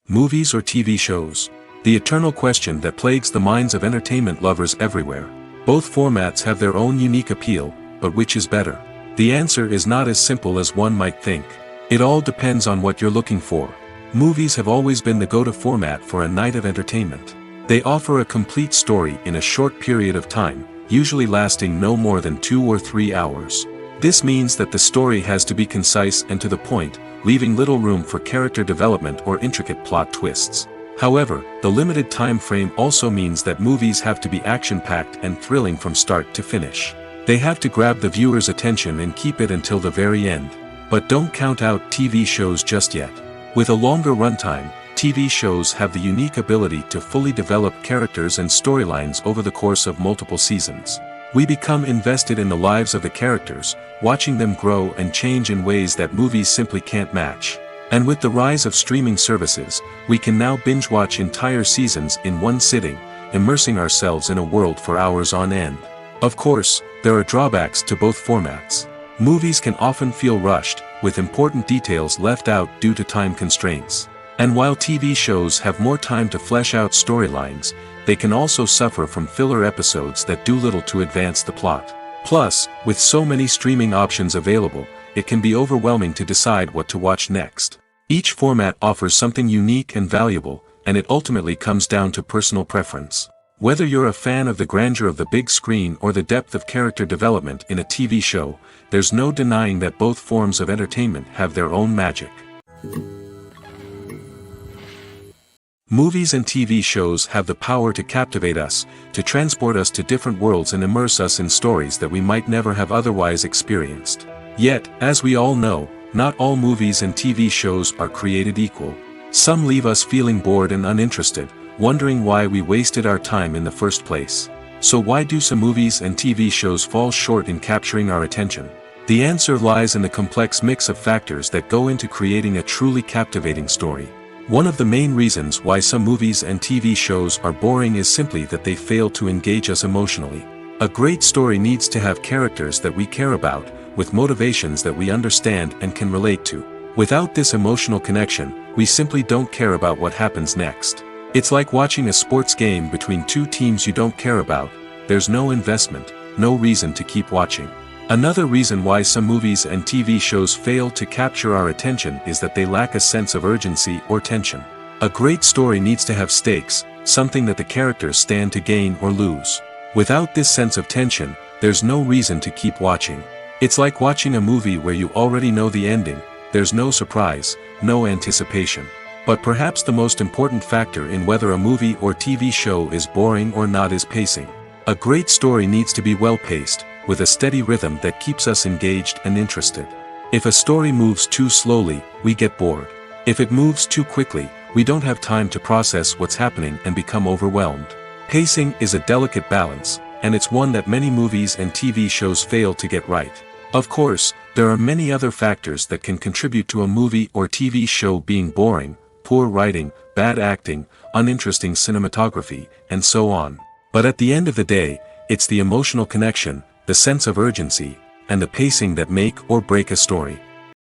Movies or TV shows? The eternal question that plagues the minds of entertainment lovers everywhere. Both formats have their own unique appeal, but which is better? The answer is not as simple as one might think. It all depends on what you're looking for. Movies have always been the go-to format for a night of entertainment. They offer a complete story in a short period of time, usually lasting no more than 2 or 3 hours. This means that the story has to be concise and to the point, leaving little room for character development or intricate plot twists. However, the limited time frame also means that movies have to be action-packed and thrilling from start to finish. They have to grab the viewer's attention and keep it until the very end. But don't count out TV shows just yet. With a longer runtime, TV shows have the unique ability to fully develop characters and storylines over the course of multiple seasons. We become invested in the lives of the characters, watching them grow and change in ways that movies simply can't match. And with the rise of streaming services, we can now binge-watch entire seasons in one sitting, immersing ourselves in a world for hours on end. Of course, there are drawbacks to both formats. Movies can often feel rushed, with important details left out due to time constraints. And while TV shows have more time to flesh out storylines, they can also suffer from filler episodes that do little to advance the plot. Plus, with so many streaming options available, it can be overwhelming to decide what to watch next. Each format offers something unique and valuable, and it ultimately comes down to personal preference. Whether you're a fan of the grandeur of the big screen or the depth of character development in a TV show, there's no denying that both forms of entertainment have their own magic. Movies and TV shows have the power to captivate us, to transport us to different worlds and immerse us in stories that we might never have otherwise experienced. Yet, as we all know, not all movies and TV shows are created equal. Some leave us feeling bored and uninterested, wondering why we wasted our time in the first place. So why do some movies and TV shows fall short in capturing our attention? The answer lies in the complex mix of factors that go into creating a truly captivating story. One of the main reasons why some movies and TV shows are boring is simply that they fail to engage us emotionally. A great story needs to have characters that we care about, with motivations that we understand and can relate to. Without this emotional connection, we simply don't care about what happens next. It's like watching a sports game between two teams you don't care about. There's no investment, no reason to keep watching. Another reason why some movies and TV shows fail to capture our attention is that they lack a sense of urgency or tension. A great story needs to have stakes, something that the characters stand to gain or lose. Without this sense of tension, there's no reason to keep watching. It's like watching a movie where you already know the ending, there's no surprise, no anticipation. But perhaps the most important factor in whether a movie or TV show is boring or not is pacing. A great story needs to be well-paced, with a steady rhythm that keeps us engaged and interested. If a story moves too slowly, we get bored. If it moves too quickly, we don't have time to process what's happening and become overwhelmed. Pacing is a delicate balance, and it's one that many movies and TV shows fail to get right. Of course, there are many other factors that can contribute to a movie or TV show being boring: poor writing, bad acting, uninteresting cinematography, and so on. But at the end of the day, it's the emotional connection, the sense of urgency, and the pacing that make or break a story.